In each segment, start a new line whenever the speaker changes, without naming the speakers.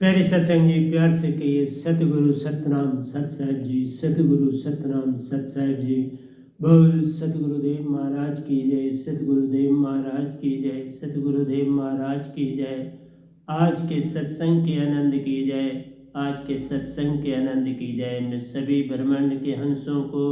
प्यारे सत्संग जी, प्यार से कहिए सतगुरु सतनाम सत साहिब जी। सतगुरु सतनाम सत साहिब जी। बोल सतगुरुदेव महाराज की जय। सतगुरुदेव महाराज की जय। सतगुरुदेव महाराज की जय। आज के सत्संग के आनंद की जय। आज के सत्संग के आनंद की जय। मैं सभी ब्रह्मांड के हंसों को,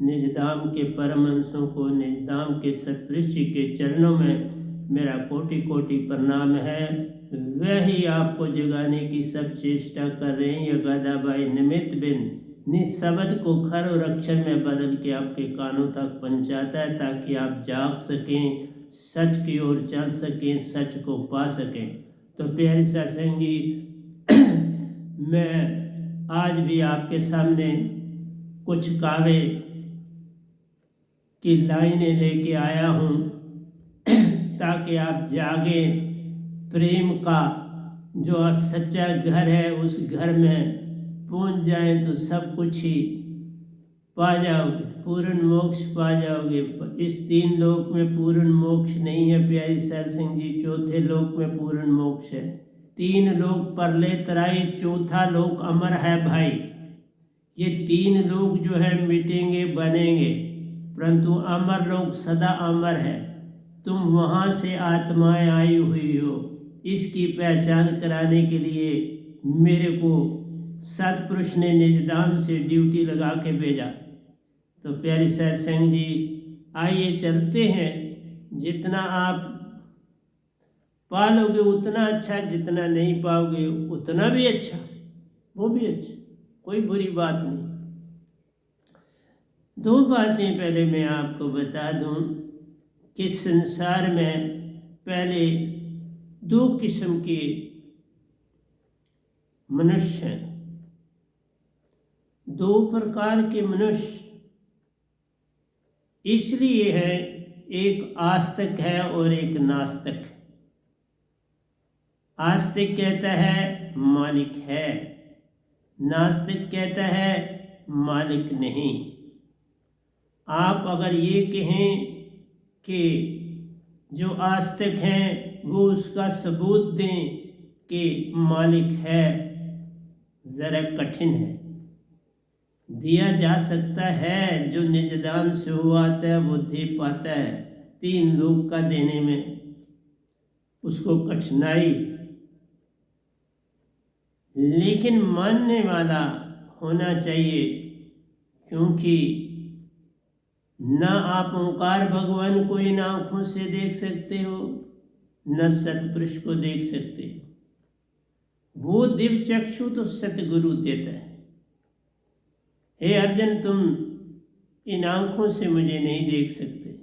निजधाम के परम हंसों को, निजधाम के सतृष्टि के चरणों में मेरा कोटि कोटि प्रणाम है। वही आपको जगाने की सब चेष्टा कर रहे हैं। ये गादाबाई निमित्त बिन निशब्द को खर और अक्षर में बदल के आपके कानों तक पहुंचाता है, ताकि आप जाग सकें, सच की ओर चल सकें, सच को पा सकें। तो प्यारे सत्संग जी, मैं आज भी आपके सामने कुछ काव्य की लाइनें लेके आया हूँ, ताकि आप जागे, प्रेम का जो सच्चा घर है उस घर में पहुंच जाए तो सब कुछ ही पा जाओगे, पूर्ण मोक्ष पा जाओगे। इस 3 लोक में पूर्ण मोक्ष नहीं है प्यारी सत्संग जी, चौथे लोक में पूर्ण मोक्ष है। 3 लोक परले तराई, चौथा लोक अमर है भाई। ये 3 लोक जो है मिटेंगे बनेंगे, परंतु अमर लोक सदा अमर है। तुम वहाँ से आत्माएं आई हुई हो, इसकी पहचान कराने के लिए मेरे को सतपुरुष ने निजधाम से ड्यूटी लगा के भेजा। तो प्यारी सत्संग जी, आइए चलते हैं। जितना आप पालोगे उतना अच्छा, जितना नहीं पाओगे उतना भी अच्छा, वो भी अच्छा, कोई बुरी बात नहीं। 2 बातें पहले मैं आपको बता दूं कि संसार में पहले 2 किस्म के मनुष्य हैं। 2 प्रकार के मनुष्य इसलिए है, एक आस्तिक है और एक नास्तिक। आस्तिक कहता है मालिक है, नास्तिक कहता है मालिक नहीं। आप अगर ये कहें कि जो आस्तिक हैं वो उसका सबूत दें कि मालिक है, ज़रा कठिन है। दिया जा सकता है, जो निजधाम से हुआ आता है वो दे पाता है। 3 लोक का देने में उसको कठिनाई, लेकिन मानने वाला होना चाहिए, क्योंकि न आप ओंकार भगवान को इन आँखों से देख सकते हो, न सतपुरुष को देख सकते हो। वो दिव्य चक्षु तो सतगुरु देता है। हे अर्जुन, तुम इन आँखों से मुझे नहीं देख सकते,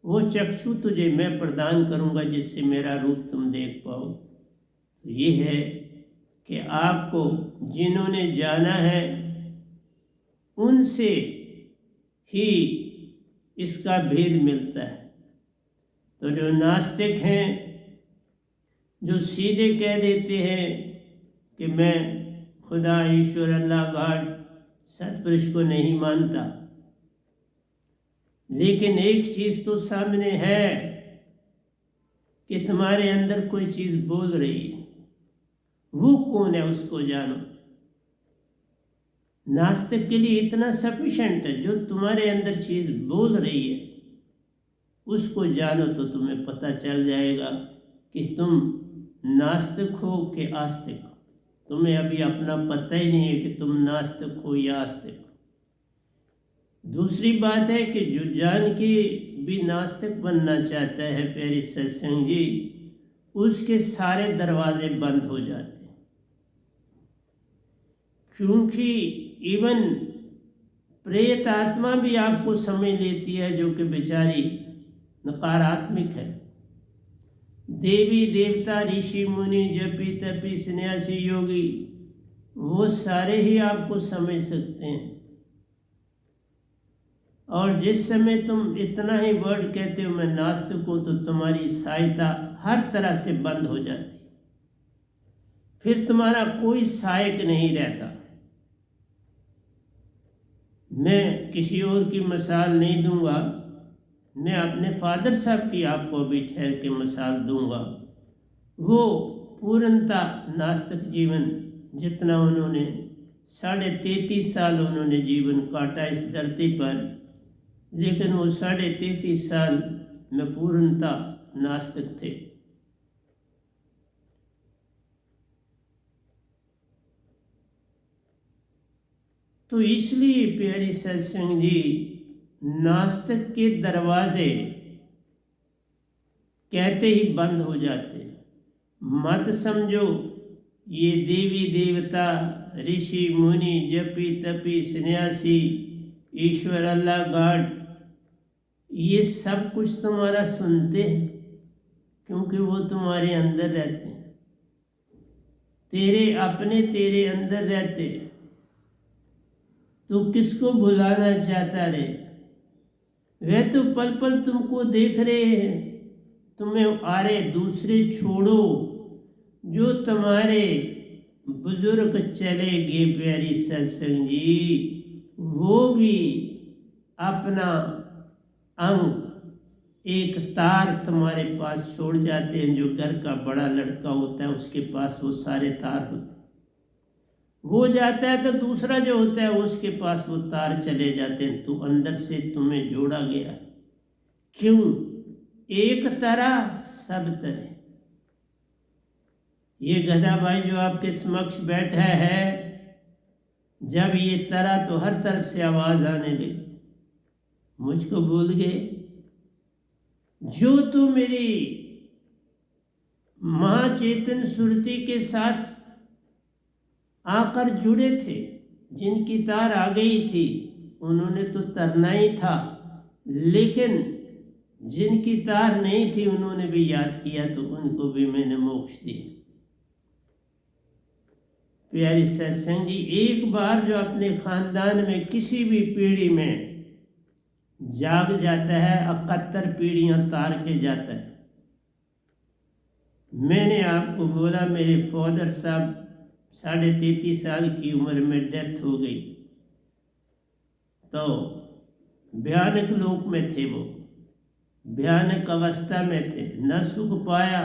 वो चक्षु तुझे मैं प्रदान करूँगा जिससे मेरा रूप तुम देख पाओ। तो ये है कि आपको जिन्होंने जाना है उनसे ही इसका भेद मिलता है। तो जो नास्तिक हैं, जो सीधे कह देते हैं कि मैं खुदा, ईश्वर, अल्लाह, गॉड, सतपुरुष को नहीं मानता, लेकिन एक चीज तो सामने है कि तुम्हारे अंदर कोई चीज बोल रही है। वो कौन है उसको जानो। नास्तिक के लिए इतना सफिशिएंट है, जो तुम्हारे अंदर चीज बोल रही है उसको जानो, तो तुम्हें पता चल जाएगा कि तुम नास्तिक हो कि आस्तिक हो। तुम्हें अभी अपना पता ही नहीं है कि तुम नास्तिक हो या आस्तिक हो। दूसरी बात है कि जो जान के भी नास्तिक बनना चाहता है प्यारी सत्संग जी, उसके सारे दरवाजे बंद हो जाते हैं, क्योंकि इवन प्रेत आत्मा भी आपको समझ लेती है, जो कि बेचारी नकारात्मक है। देवी देवता, ऋषि मुनि, जपी तपी, सन्यासी, योगी, वो सारे ही आपको समझ सकते हैं। और जिस समय तुम इतना ही वर्ड कहते हो मैं नास्तिक हूँ, तो तुम्हारी सहायता हर तरह से बंद हो जाती, फिर तुम्हारा कोई सहायक नहीं रहता। मैं किसी और की मिसाल नहीं दूंगा, मैं अपने फादर साहब की आपको अभी ठहर के मिसाल दूंगा। वो पूर्णता नास्तिक जीवन जितना उन्होंने 33.5 साल उन्होंने जीवन काटा इस धरती पर, लेकिन वो 33.5 साल में पूर्णता नास्तिक थे। तो इसलिए प्यारी सत्संग जी, नास्तिक के दरवाजे कहते ही बंद हो जाते। मत समझो ये देवी देवता, ऋषि मुनि, जपी तपी, सन्यासी, ईश्वर, अल्लाह, गॉड, ये सब कुछ तुम्हारा सुनते हैं क्योंकि वो तुम्हारे अंदर रहते हैं, तेरे अपने तेरे अंदर रहते। तो किसको भुलाना चाहता रे? वह तो पल पल तुमको देख रहे हैं, तुम्हें आ रहे। दूसरे छोड़ो, जो तुम्हारे बुजुर्ग चले गए प्यारी सत्संग जी, वो भी अपना अंग एक तार तुम्हारे पास छोड़ जाते हैं। जो घर का बड़ा लड़का होता है उसके पास वो सारे तार होते हैं, वो जाता है तो दूसरा जो होता है उसके पास वो तार चले जाते हैं। तो अंदर से तुम्हें जोड़ा गया। क्यों? एक तरह सब तरह। ये गधा भाई जो आपके समक्ष बैठा है, जब ये तरह तो हर तरफ से आवाज आने लगी, मुझको भूल गए। जो तो मेरी महाचेतन सुरती के साथ आकर जुड़े थे, जिनकी तार आ गई थी, उन्होंने तो तरना ही था, लेकिन जिनकी तार नहीं थी उन्होंने भी याद किया, तो उनको भी मैंने मोक्ष दिया। प्यारी सत्संग जी, एक बार जो अपने खानदान में किसी भी पीढ़ी में जाग जाता है, 71 पीढ़ियां तार के जाता है। मैंने आपको बोला मेरे फादर साहब 33.5 साल की उम्र में डेथ हो गई, तो भयानक लोक में थे, वो भयानक अवस्था में थे, न सुख पाया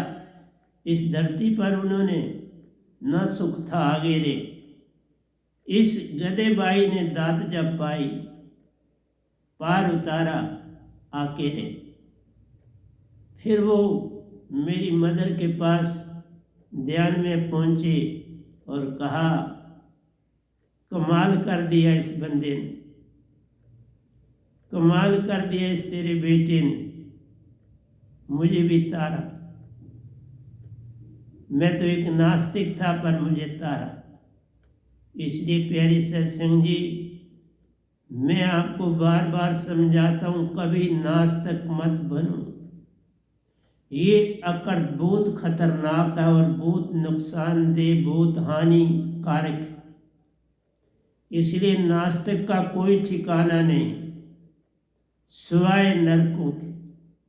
इस धरती पर उन्होंने, न सुख था आगे रे। इस गधे बाई ने दात जब पाई, पार उतारा आके रे। फिर वो मेरी मदर के पास ध्यान में पहुंचे और कहा, कमाल कर दिया इस बंदे ने, कमाल कर दिया इस तेरे बेटे ने, मुझे भी तारा। मैं तो एक नास्तिक था पर मुझे तारा। इसलिए प्यारी सत्संग जी, मैं आपको बार बार समझाता हूँ, कभी नास्तिक मत बनो। ये अकड़ बहुत खतरनाक है और बहुत नुकसानदेह, बहुत हानिकारक है। इसलिए नास्तिक का कोई ठिकाना नहीं सिवाय नरकों के।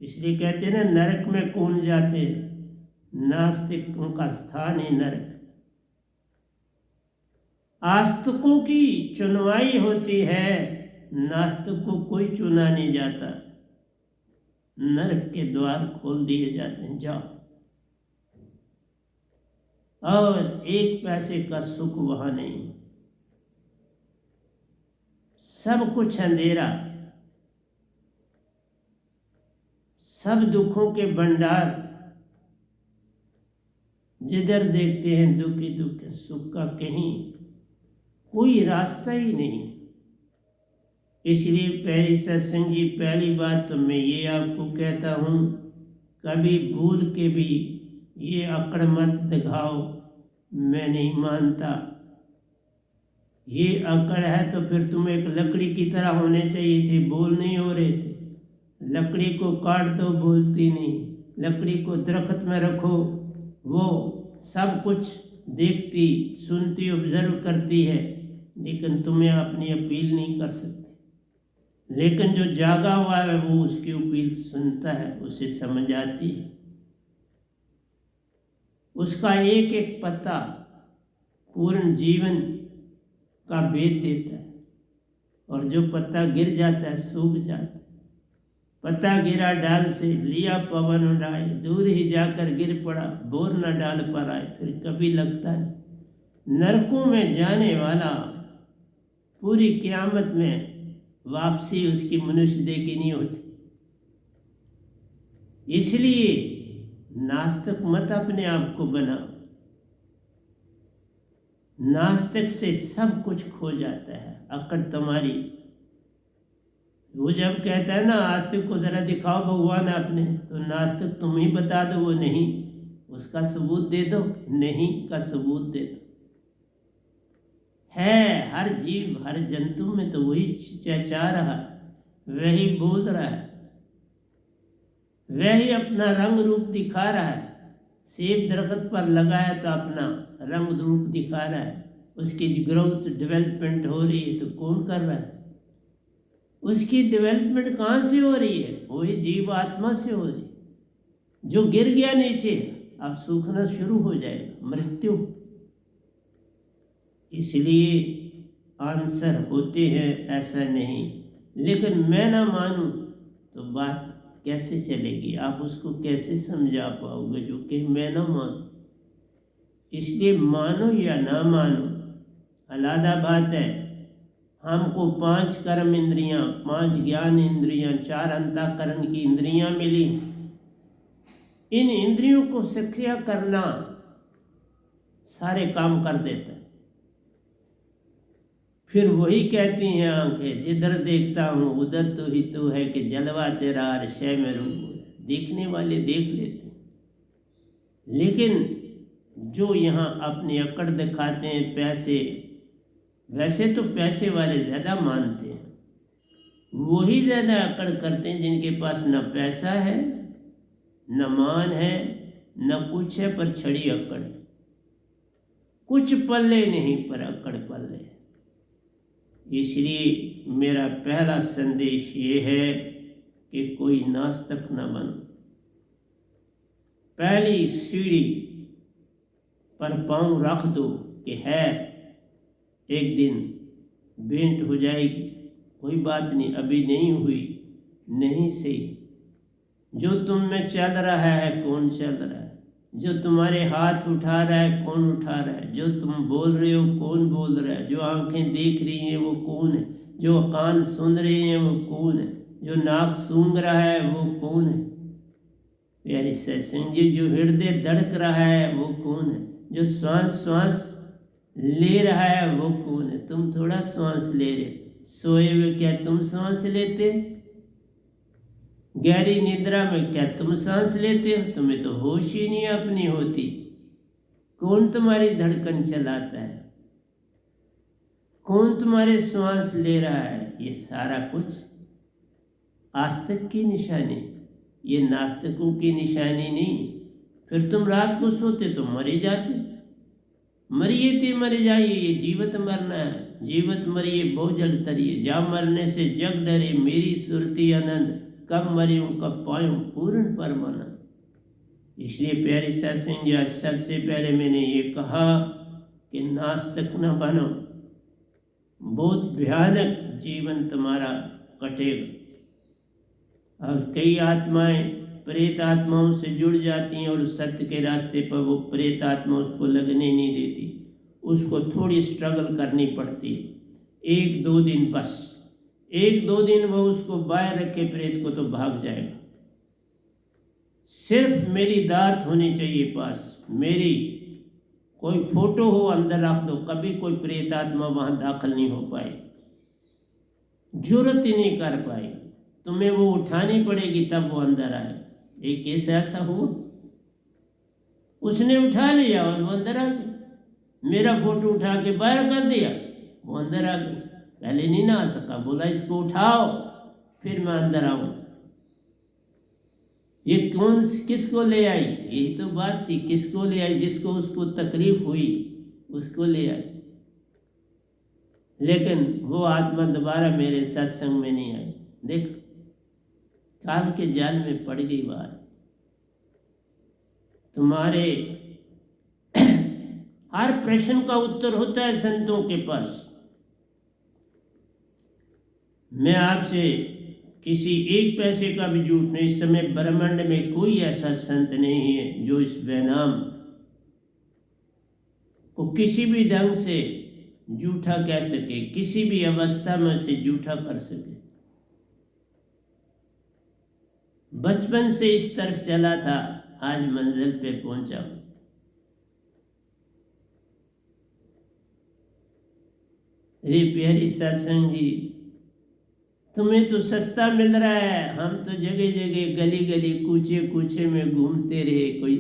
इसलिए कहते हैं ना, नरक में कौन जाते हैं? नास्तिकों का स्थान ही नरक। आस्तिकों की चुनवाई होती है, नास्तिक को कोई चुना नहीं जाता। नरक के द्वार खोल दिए जाते हैं, जाओ। और एक पैसे का सुख वहां नहीं, सब कुछ अंधेरा, सब दुखों के भंडार। जिधर देखते हैं दुख ही दुख, सुख का कहीं कोई रास्ता ही नहीं। इसलिए प्यारी सत्संग जी, पहली बात तो मैं ये आपको कहता हूँ, कभी भूल के भी ये अकड़ मत दिखाओ, मैं नहीं मानता। ये अकड़ है तो फिर तुम एक लकड़ी की तरह होने चाहिए थे, बोल नहीं हो रहे थे। लकड़ी को काट दो, बोलती नहीं। लकड़ी को दरख्त में रखो, वो सब कुछ देखती, सुनती, ऑब्जर्व करती है, लेकिन तुम्हें अपनी अपील नहीं कर सकती। लेकिन जो जागा हुआ है वो उसकी अपील सुनता है, उसे समझ आती है। उसका एक एक पत्ता पूर्ण जीवन का भेद देता है, और जो पत्ता गिर जाता है सूख जाता है। पत्ता गिरा डाल से, लिया पवन उड़ाए, दूर ही जाकर गिर पड़ा, बोर न डाल पर आए, फिर कभी लगता नहीं। नरकों में जाने वाला पूरी क़यामत में वापसी उसकी मनुष्य देह की नहीं होती। इसलिए नास्तिक मत अपने आप को बनाओ। नास्तिक से सब कुछ खो जाता है। अकड़ तुम्हारी, वो जब कहता है ना आस्तिक को जरा दिखाओ भगवान आपने, तो नास्तिक तुम ही बता दो वो नहीं, उसका सबूत दे दो, नहीं का सबूत दे दो। है हर जीव हर जंतु में तो वही चहचा रहा है, वही बोल रहा है, वही अपना रंग रूप दिखा रहा है। सेब दरख्त पर लगाया तो अपना रंग रूप दिखा रहा है, उसकी ग्रोथ डेवलपमेंट हो रही है, तो कौन कर रहा है? उसकी डेवलपमेंट कहाँ से हो रही है? वही जीव आत्मा से हो रही है। जो गिर गया नीचे अब सूखना शुरू हो जाएगा, मृत्यु। इसलिए आंसर होते हैं, ऐसा नहीं। लेकिन मैं ना मानूं तो बात कैसे चलेगी? आप उसको कैसे समझा पाओगे जो कि मैं ना मानूं? इसलिए मानो या ना मानो अलग बात है। हमको 5 कर्म इंद्रियां, 5 ज्ञान इंद्रियां, 4 अंतःकरण की इंद्रियां मिली। इन इंद्रियों को सक्रिय करना सारे काम कर देता है। फिर वही कहती हैं आंखें, जिधर देखता हूँ उधर तो ही तो है कि जलवा तेरा अर्शय में रूप। देखने वाले देख लेते हैं, लेकिन जो यहाँ अपनी अकड़ दिखाते हैं पैसे, वैसे तो पैसे वाले ज़्यादा मानते हैं, वही ज़्यादा अकड़ करते हैं जिनके पास न पैसा है न मान है न कुछ है, पर छड़ी अकड़ है। कुछ पल्ले नहीं पर अकड़ पल्ले है। इसलिए मेरा पहला संदेश ये है कि कोई नास्तिक न बनो। पहली सीढ़ी पर पांव रख दो कि है एक दिन भेंट हो जाएगी, कोई बात नहीं, अभी नहीं हुई, नहीं सही। जो तुम में चल रहा है कौन चल रहा है? जो तुम्हारे हाथ उठा रहा है कौन उठा रहा है? जो तुम बोल रहे हो कौन बोल रहा है? जो आंखें देख रही हैं वो कौन है? जो कान सुन रहे हैं वो कौन है? जो नाक सूंघ रहा है वो कौन है? प्यारी सत्संग जी, जो हृदय धड़क रहा है वो कौन है? जो श्वास श्वास ले रहा है वो कौन है? तुम थोड़ा श्वास ले रहे, सोए हुए क्या तुम श्वास लेते? गहरी निद्रा में क्या तुम सांस लेते हो? तुम्हें तो होश ही नहीं अपनी होती। कौन तुम्हारी धड़कन चलाता है? कौन तुम्हारे श्वास ले रहा है? ये सारा कुछ आस्तिक की निशानी, ये नास्तिकों की निशानी नहीं। फिर तुम रात को सोते तो मरे जाते, मरिए ते मर जाइए, ये जीवत मरना है। जीवत मरिए बहु जल तरिए, जा मरने से जग डरे, मेरी सुरती आनंद, कब मरियूं कब पायूं पूर्ण परमानंद। इसलिए प्यारी सत्संग जी, सबसे पहले मैंने ये कहा कि नास्तिक न बनो, बहुत भयानक जीवन तुम्हारा कटेगा। और कई आत्माएं प्रेत आत्माओं से जुड़ जाती हैं और सत्य के रास्ते पर वो प्रेत आत्मा उसको लगने नहीं देती, उसको थोड़ी स्ट्रगल करनी पड़ती है। 1-2 दिन बस, 1-2 दिन वो उसको बाहर रखे प्रेत को तो भाग जाएगा। सिर्फ मेरी दात होनी चाहिए पास, मेरी कोई फोटो हो अंदर रख दो, कभी कोई प्रेत आत्मा वहां दाखिल नहीं हो पाए, जरूरत ही नहीं कर पाए। तुम्हें वो उठानी पड़ेगी तब वो अंदर आए। एक केस ऐसा हुआ, उसने उठा लिया और वो अंदर आ गया। मेरा फोटो उठा के बाहर कर दिया, वो अंदर आ गई। पहले नहीं ना आ सका, बोला इसको उठाओ फिर मैं अंदर आऊं। ये कौन किसको ले आई? यही तो बात थी, किसको ले आई? जिसको उसको तकलीफ हुई उसको ले आई। लेकिन वो आत्मा दोबारा मेरे सत्संग में नहीं आई। देख, काल के जाल में पड़ गई बात। तुम्हारे हर प्रश्न का उत्तर होता है संतों के पास। मैं आपसे किसी एक पैसे का भी झूठ नहीं। इस समय ब्रह्मांड में कोई ऐसा संत नहीं है जो इस वैनाम को किसी भी ढंग से झूठा कह सके, किसी भी अवस्था में उसे झूठा कर सके। बचपन से इस तरफ चला था, आज मंजिल पे पहुंचा हूं। अरे प्यारी सत्संग जी, तुम्हें तो सस्ता मिल रहा है, हम तो जगह जगह गली गली कूचे कूचे में घूमते रहे, कोई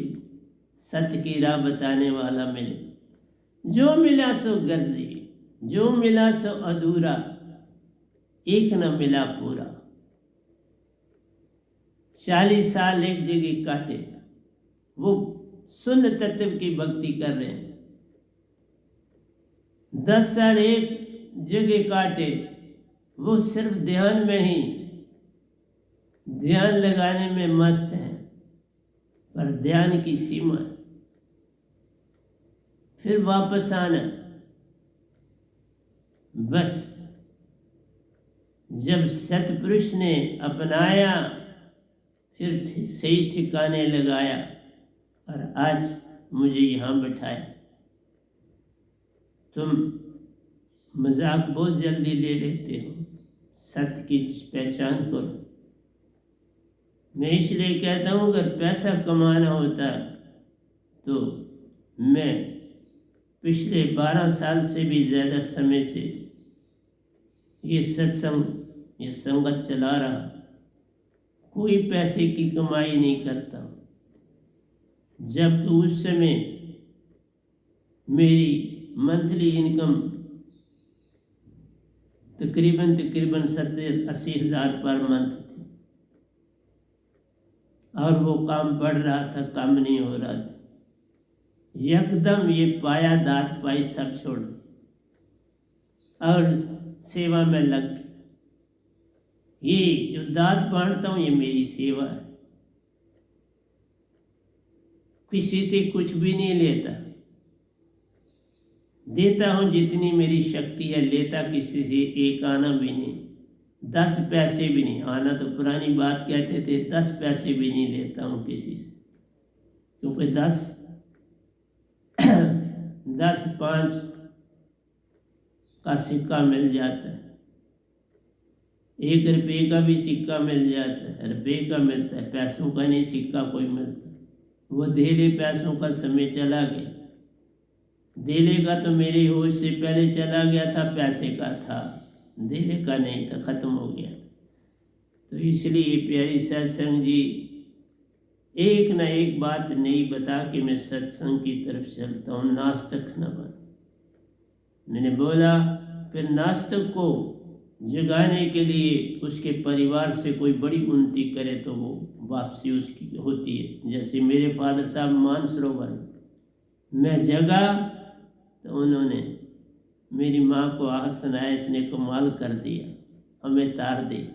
सत्य की राह बताने वाला मिले। जो मिला सो गर्जी, जो मिला सो अधूरा, एक न मिला पूरा। 40 साल एक जगह काटे, वो शून्य तत्व की भक्ति कर रहे हैं। 10 साल एक जगह काटे, वो सिर्फ ध्यान में ही ध्यान लगाने में मस्त हैं, पर ध्यान की सीमा है। फिर वापस आना, बस जब सतपुरुष ने अपनाया फिर सही ठिकाने लगाया और आज मुझे यहाँ बैठाया। तुम मजाक बहुत जल्दी ले लेते हो, सत्य की पहचान करो। मैं इसलिए कहता हूँ अगर पैसा कमाना होता तो मैं पिछले 12 साल से भी ज़्यादा समय से ये सत्संग, ये संगत चला रहा, कोई पैसे की कमाई नहीं करता। जब तो उस समय मेरी मंथली इनकम तकरीबन 70-80 हज़ार पर मंथ थी, और वो काम बढ़ रहा था, काम नहीं हो रहा था। एकदम ये पाया दात पाई सब छोड़ दी और सेवा में लग गई। ये जो दात बांटता हूँ ये मेरी सेवा है, किसी से कुछ भी नहीं लेता, देता हूँ जितनी मेरी शक्ति है, लेता किसी से एक आना भी नहीं, 10 पैसे भी नहीं। आना तो पुरानी बात कहते थे, 10 पैसे भी नहीं लेता हूँ किसी से, क्योंकि 10 5 का सिक्का मिल जाता है, 1 रुपये का भी सिक्का मिल जाता है, रुपये का मिलता है, पैसों का नहीं सिक्का कोई मिलता। वो धेले पैसों का समय चला गया, धेले का तो मेरी होश से पहले चला गया था, पैसे का था, धेले का नहीं था, खत्म हो गया। तो इसलिए प्यारी सत्संग जी, एक ना एक बात नहीं बता के मैं सत्संग की तरफ चलता हूँ। नास्तिक न बन, मैंने बोला। फिर नास्तिक को जगाने के लिए उसके परिवार से कोई बड़ी उन्नति करे तो वो वापसी उसकी होती है। जैसे मेरे फादर साहब मानसरोवर मैं जगा तो उन्होंने मेरी माँ को आसनाया, इसने कमाल कर दिया, हमें तार दे।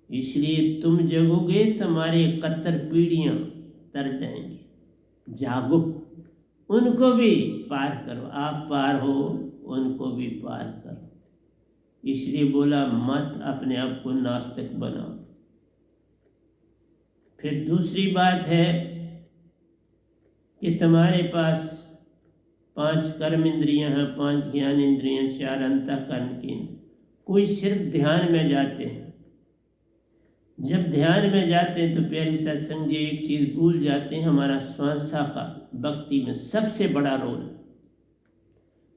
इसलिए तुम जगोगे तुम्हारे 71 पीढ़ियाँ तर जाएंगी। जागो, उनको भी पार करो, आप पार हो उनको भी पार करो। इसलिए बोला मत अपने आप को नास्तिक बनाओ। फिर दूसरी बात है कि तुम्हारे पास 5 कर्म इंद्रियां हैं, 5 ज्ञान इंद्रियां, 4 अंतःकरण की। कोई सिर्फ ध्यान में जाते हैं, जब ध्यान में जाते हैं तो प्यारी सत्संग जी एक चीज़ भूल जाते हैं, हमारा श्वासा का भक्ति में सबसे बड़ा रोल।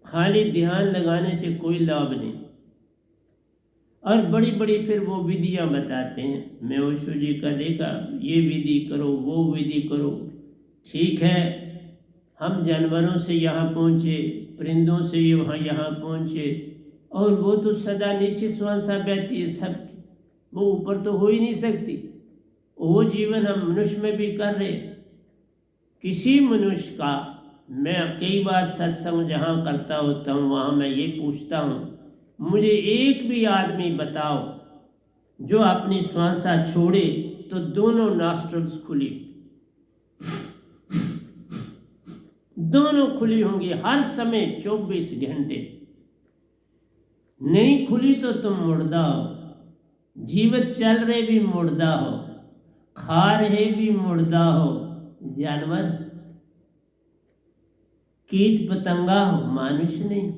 खाली ध्यान लगाने से कोई लाभ नहीं, और बड़ी बड़ी फिर वो विधियाँ बताते हैं। मैं ओशो जी का देखा, ये विधि करो, वो विधि करो। ठीक है, हम जानवरों से यहाँ पहुँचे, परिंदों से यहाँ पहुँचे, और वो तो सदा नीचे श्वासा बहती है सबकी, वो ऊपर तो हो ही नहीं सकती। वो जीवन हम मनुष्य में भी कर रहे। किसी मनुष्य का, मैं कई बार सत्संग जहाँ करता होता हूँ वहाँ मैं ये पूछता हूँ, मुझे एक भी आदमी बताओ जो अपनी श्वासा छोड़े तो दोनों नॉस्ट्रल्स खुली, दोनों खुली होंगी हर समय 24 घंटे। नहीं खुली तो तुम मुर्दा हो। जीवित चल रहे भी मुर्दा हो, खा रहे भी मुर्दा हो, जानवर कीट पतंगा हो, मानुष नहीं।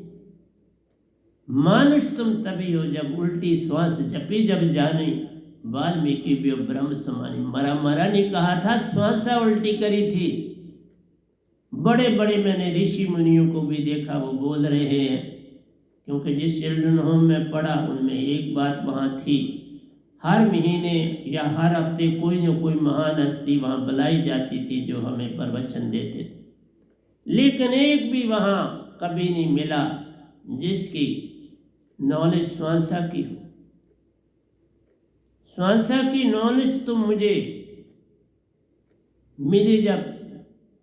मानुष तुम तभी हो जब उल्टी श्वास जपी जब जाने, वाल्मीकि भी ब्रह्म समानी। मरा मरा ने कहा था, श्वासा उल्टी करी थी। बड़े बड़े मैंने ऋषि मुनियों को भी देखा, वो बोल रहे हैं, क्योंकि जिस चिल्ड्रन होम में पढ़ा उनमें एक बात वहाँ थी, हर महीने या हर हफ्ते कोई न कोई महान हस्ती वहाँ बुलाई जाती थी जो हमें प्रवचन देते थे, लेकिन एक भी वहाँ कभी नहीं मिला जिसकी नॉलेज श्वासा की हो। श्वासा की नॉलेज तो मुझे मिली जब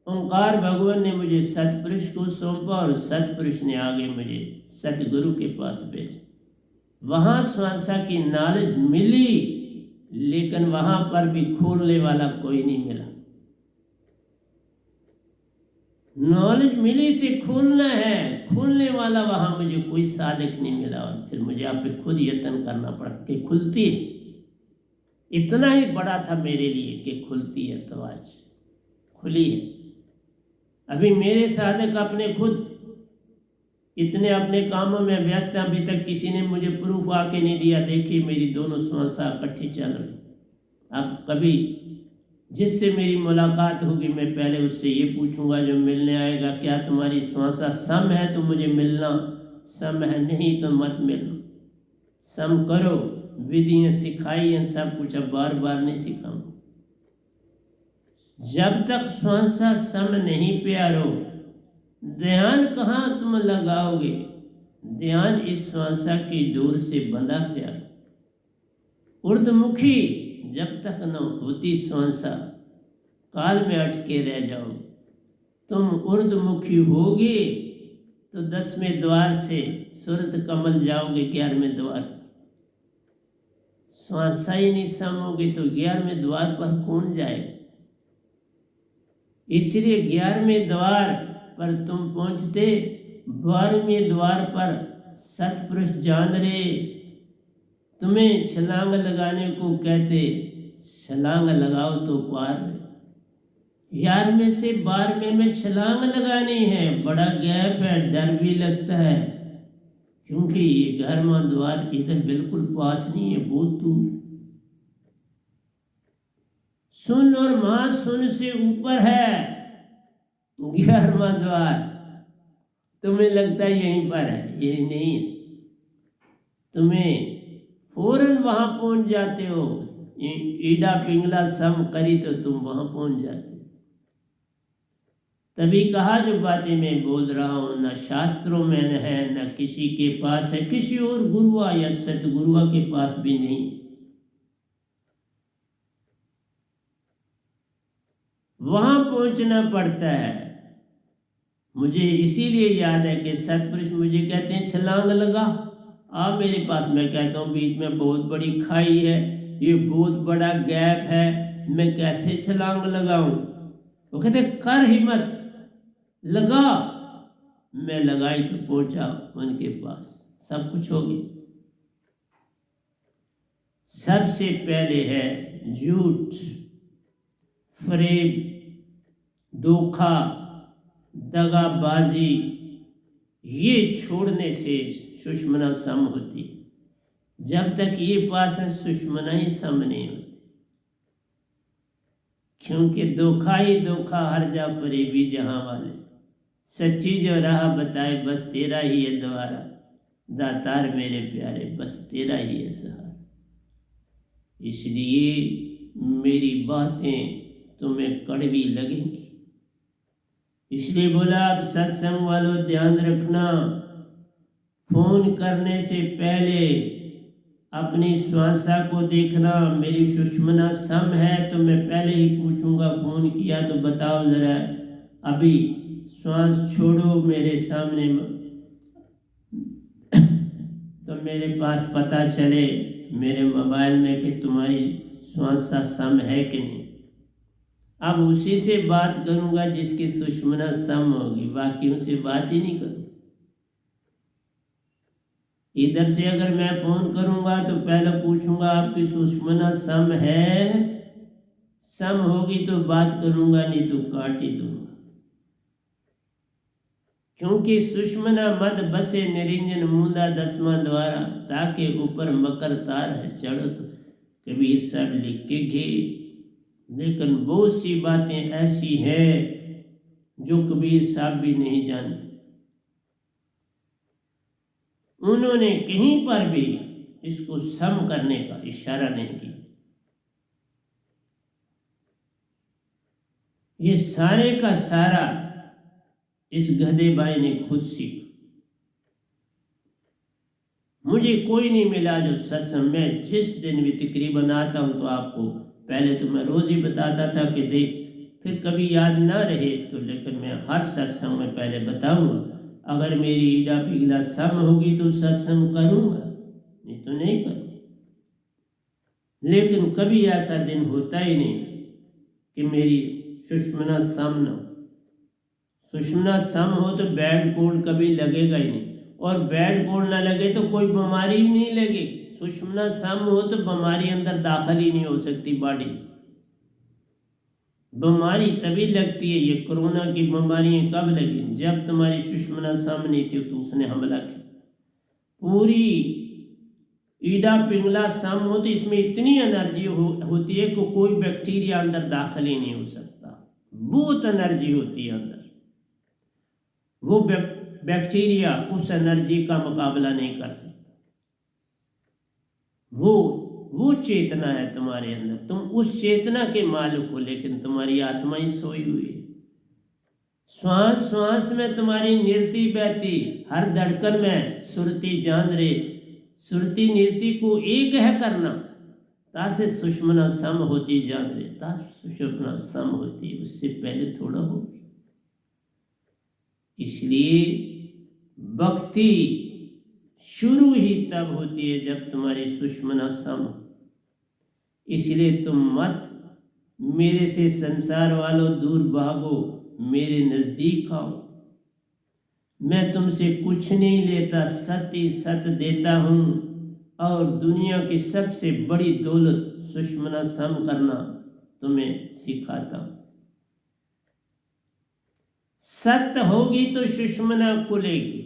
ओंकार भगवान ने मुझे सतपुरुष को सौंपा और सतपुरुष ने आगे मुझे सतगुरु के पास भेजा। वहाँ श्वासा की नॉलेज मिली, लेकिन वहाँ पर भी खोलने वाला कोई नहीं मिला। नॉलेज मिली से खोलना है, खोलने वाला वहाँ मुझे कोई साधक नहीं मिला, और फिर मुझे आप पे खुद यत्न करना पड़ा कि खुलती है। इतना ही बड़ा था मेरे लिए कि खुलती है, तो आज खुली है। अभी मेरे साधक अपने खुद इतने अपने कामों में व्यस्त हैं, अभी तक किसी ने मुझे प्रूफ आके नहीं दिया, देखिए मेरी दोनों श्वासा इकट्ठी चल रही। अब कभी जिससे मेरी मुलाकात होगी मैं पहले उससे ये पूछूंगा जो मिलने आएगा, क्या तुम्हारी श्वासा सम है तो मुझे मिलना, सम है नहीं तो मत मिलना। सम करो, विधियाँ सिखाई हैं सब कुछ, अब बार बार नहीं सिखाऊंगा। जब तक श्वासा सम नहीं प्यारो, ध्यान कहाँ तुम लगाओगे? ध्यान इस श्वासा की डोर से बंधा प्यार। ऊर्ध्वमुखी जब तक न होती श्वासा, काल में अटके रह जाओगे। तुम ऊर्ध्वमुखी होगे तो 10वें द्वार से सूरत कमल जाओगे 11वें द्वार। श्वासा ही नहीं समोगे तो 11वें द्वार पर कौन जाएगा? इसलिए 11वें द्वार पर तुम पहुंचते, 12वें द्वार पर सतपुरुष जान रहे तुम्हें छलांग लगाने को कहते, छलांग लगाओ तो पार। 11वें से 12वें में छलांग लगानी है, बड़ा गैप है, डर भी लगता है, क्योंकि ये 11वां द्वार इधर बिल्कुल पास नहीं है, बहुत दूर। सुन और महासुन से ऊपर है 11वां द्वार। तुम्हें लगता है यहीं पर है, यही नहीं है। तुम्हें फौरन वहां पहुंच जाते हो, ईडा पिंगला सम करी तो तुम वहां पहुंच जाते। तभी कहा जो बातें मैं बोल रहा हूं न शास्त्रों में है, न किसी के पास है, किसी और गुरुआ या सतगुरुआ के पास भी नहीं। वहां पहुंचना पड़ता है। मुझे इसीलिए याद है कि सतपुरुष मुझे कहते हैं छलांग लगा, आ मेरे पास। मैं कहता हूँ बीच में बहुत बड़ी खाई है, ये बहुत बड़ा गैप है, मैं कैसे छलांग लगाऊं? वो कहते कर हिम्मत, लगा। मैं लगाई तो पहुंचा उनके पास, सब कुछ हो गया। सबसे पहले है झूठ, फरेब, धोखा, दगाबाजी, ये छोड़ने से सुषमना सम होती है। जब तक ये पास है सुषमना ही सम नहीं होती, क्योंकि धोखा ही धोखा हर जा फरेबी जहां वाले। सच्ची जो राह बताए बस तेरा ही है द्वारा, दातार मेरे प्यारे बस तेरा ही है सहारा। इसलिए मेरी बातें तुम्हें कड़वी लगेंगी, इसलिए बोला आप सत्संग वालों ध्यान रखना, फोन करने से पहले अपनी श्वासा को देखना। मेरी सुषमना सम है तो मैं पहले ही पूछूंगा, फोन किया तो बताओ जरा, अभी श्वास छोड़ो मेरे सामने, तो मेरे पास पता चले मेरे मोबाइल में कि तुम्हारी श्वासा सम है कि नहीं। अब उसी से बात करूंगा जिसकी सुषमना सम होगी, बाकियों से बात ही नहीं करूं। इधर से अगर मैं फोन करूंगा तो पहले पूछूंगा आपकी सुषमना सम है, सम होगी तो बात करूंगा, नहीं तो काट ही दूंगा। क्योंकि सुषमना मद बसे निरंजन मूंदा दसवां द्वारा, ताके ऊपर मकर तार है चढ़ो, तो कबीर साहब लिख के गए। लेकिन बहुत सी बातें ऐसी हैं जो कबीर साहब भी नहीं जानते। उन्होंने कहीं पर भी इसको सम करने का इशारा नहीं किया। ये सारे का सारा इस गधे भाई ने खुद सीखा। मुझे कोई नहीं मिला जो सत्संग में, जिस दिन भी तकरीबन आता हूं तो आपको पहले तो मैं रोज ही बताता था कि देख, फिर कभी याद ना रहे तो, लेकिन मैं हर सत्संग में पहले बताऊंगा। अगर मेरी ईड़ा पिघला सम होगी तो सत्संग करूंगा, नहीं तो नहीं करूंगा। लेकिन कभी ऐसा दिन होता ही नहीं कि मेरी सुषमना सम न हो। सुषमना सम हो तो बैड कोड कभी लगेगा ही नहीं, और बैड कोड ना लगे तो कोई बीमारी ही नहीं लगे। सुषमना सम हो तो बीमारी अंदर दाखिल ही नहीं हो सकती बॉडी। बीमारी तभी लगती है, ये कोरोना की बीमारियां कब लगी? जब तुम्हारी सुषमना सम नहीं थी तो उसने हमला किया। पूरी ईडा पिंगला सम हो तो इसमें इतनी एनर्जी होती है कि कोई बैक्टीरिया अंदर दाखिल ही नहीं हो सकता। बहुत एनर्जी होती है अंदर। वो बैक्टीरिया उस एनर्जी का मुकाबला नहीं कर सकता। वो चेतना है तुम्हारे अंदर, तुम उस चेतना के मालिक हो, लेकिन तुम्हारी आत्मा ही सोई हुई है। श्वास श्वास में तुम्हारी निरति बहती, हर धड़कन में सुरती जान रे। सुरती निरति को एक है करना, तासे सुषमना सम होती जान रे। तास सुषमना सम होती, उससे पहले थोड़ा हो। इसलिए भक्ति शुरू ही तब होती है जब तुम्हारी सुषमना सम। इसलिए तुम मत मेरे से संसार वालों दूर भागो, मेरे नजदीक आओ। मैं तुमसे कुछ नहीं लेता, सत्य सत देता हूं, और दुनिया की सबसे बड़ी दौलत सुषमना सम करना तुम्हें सिखाता हूं। सत्य होगी तो सुषमना खुलेगी,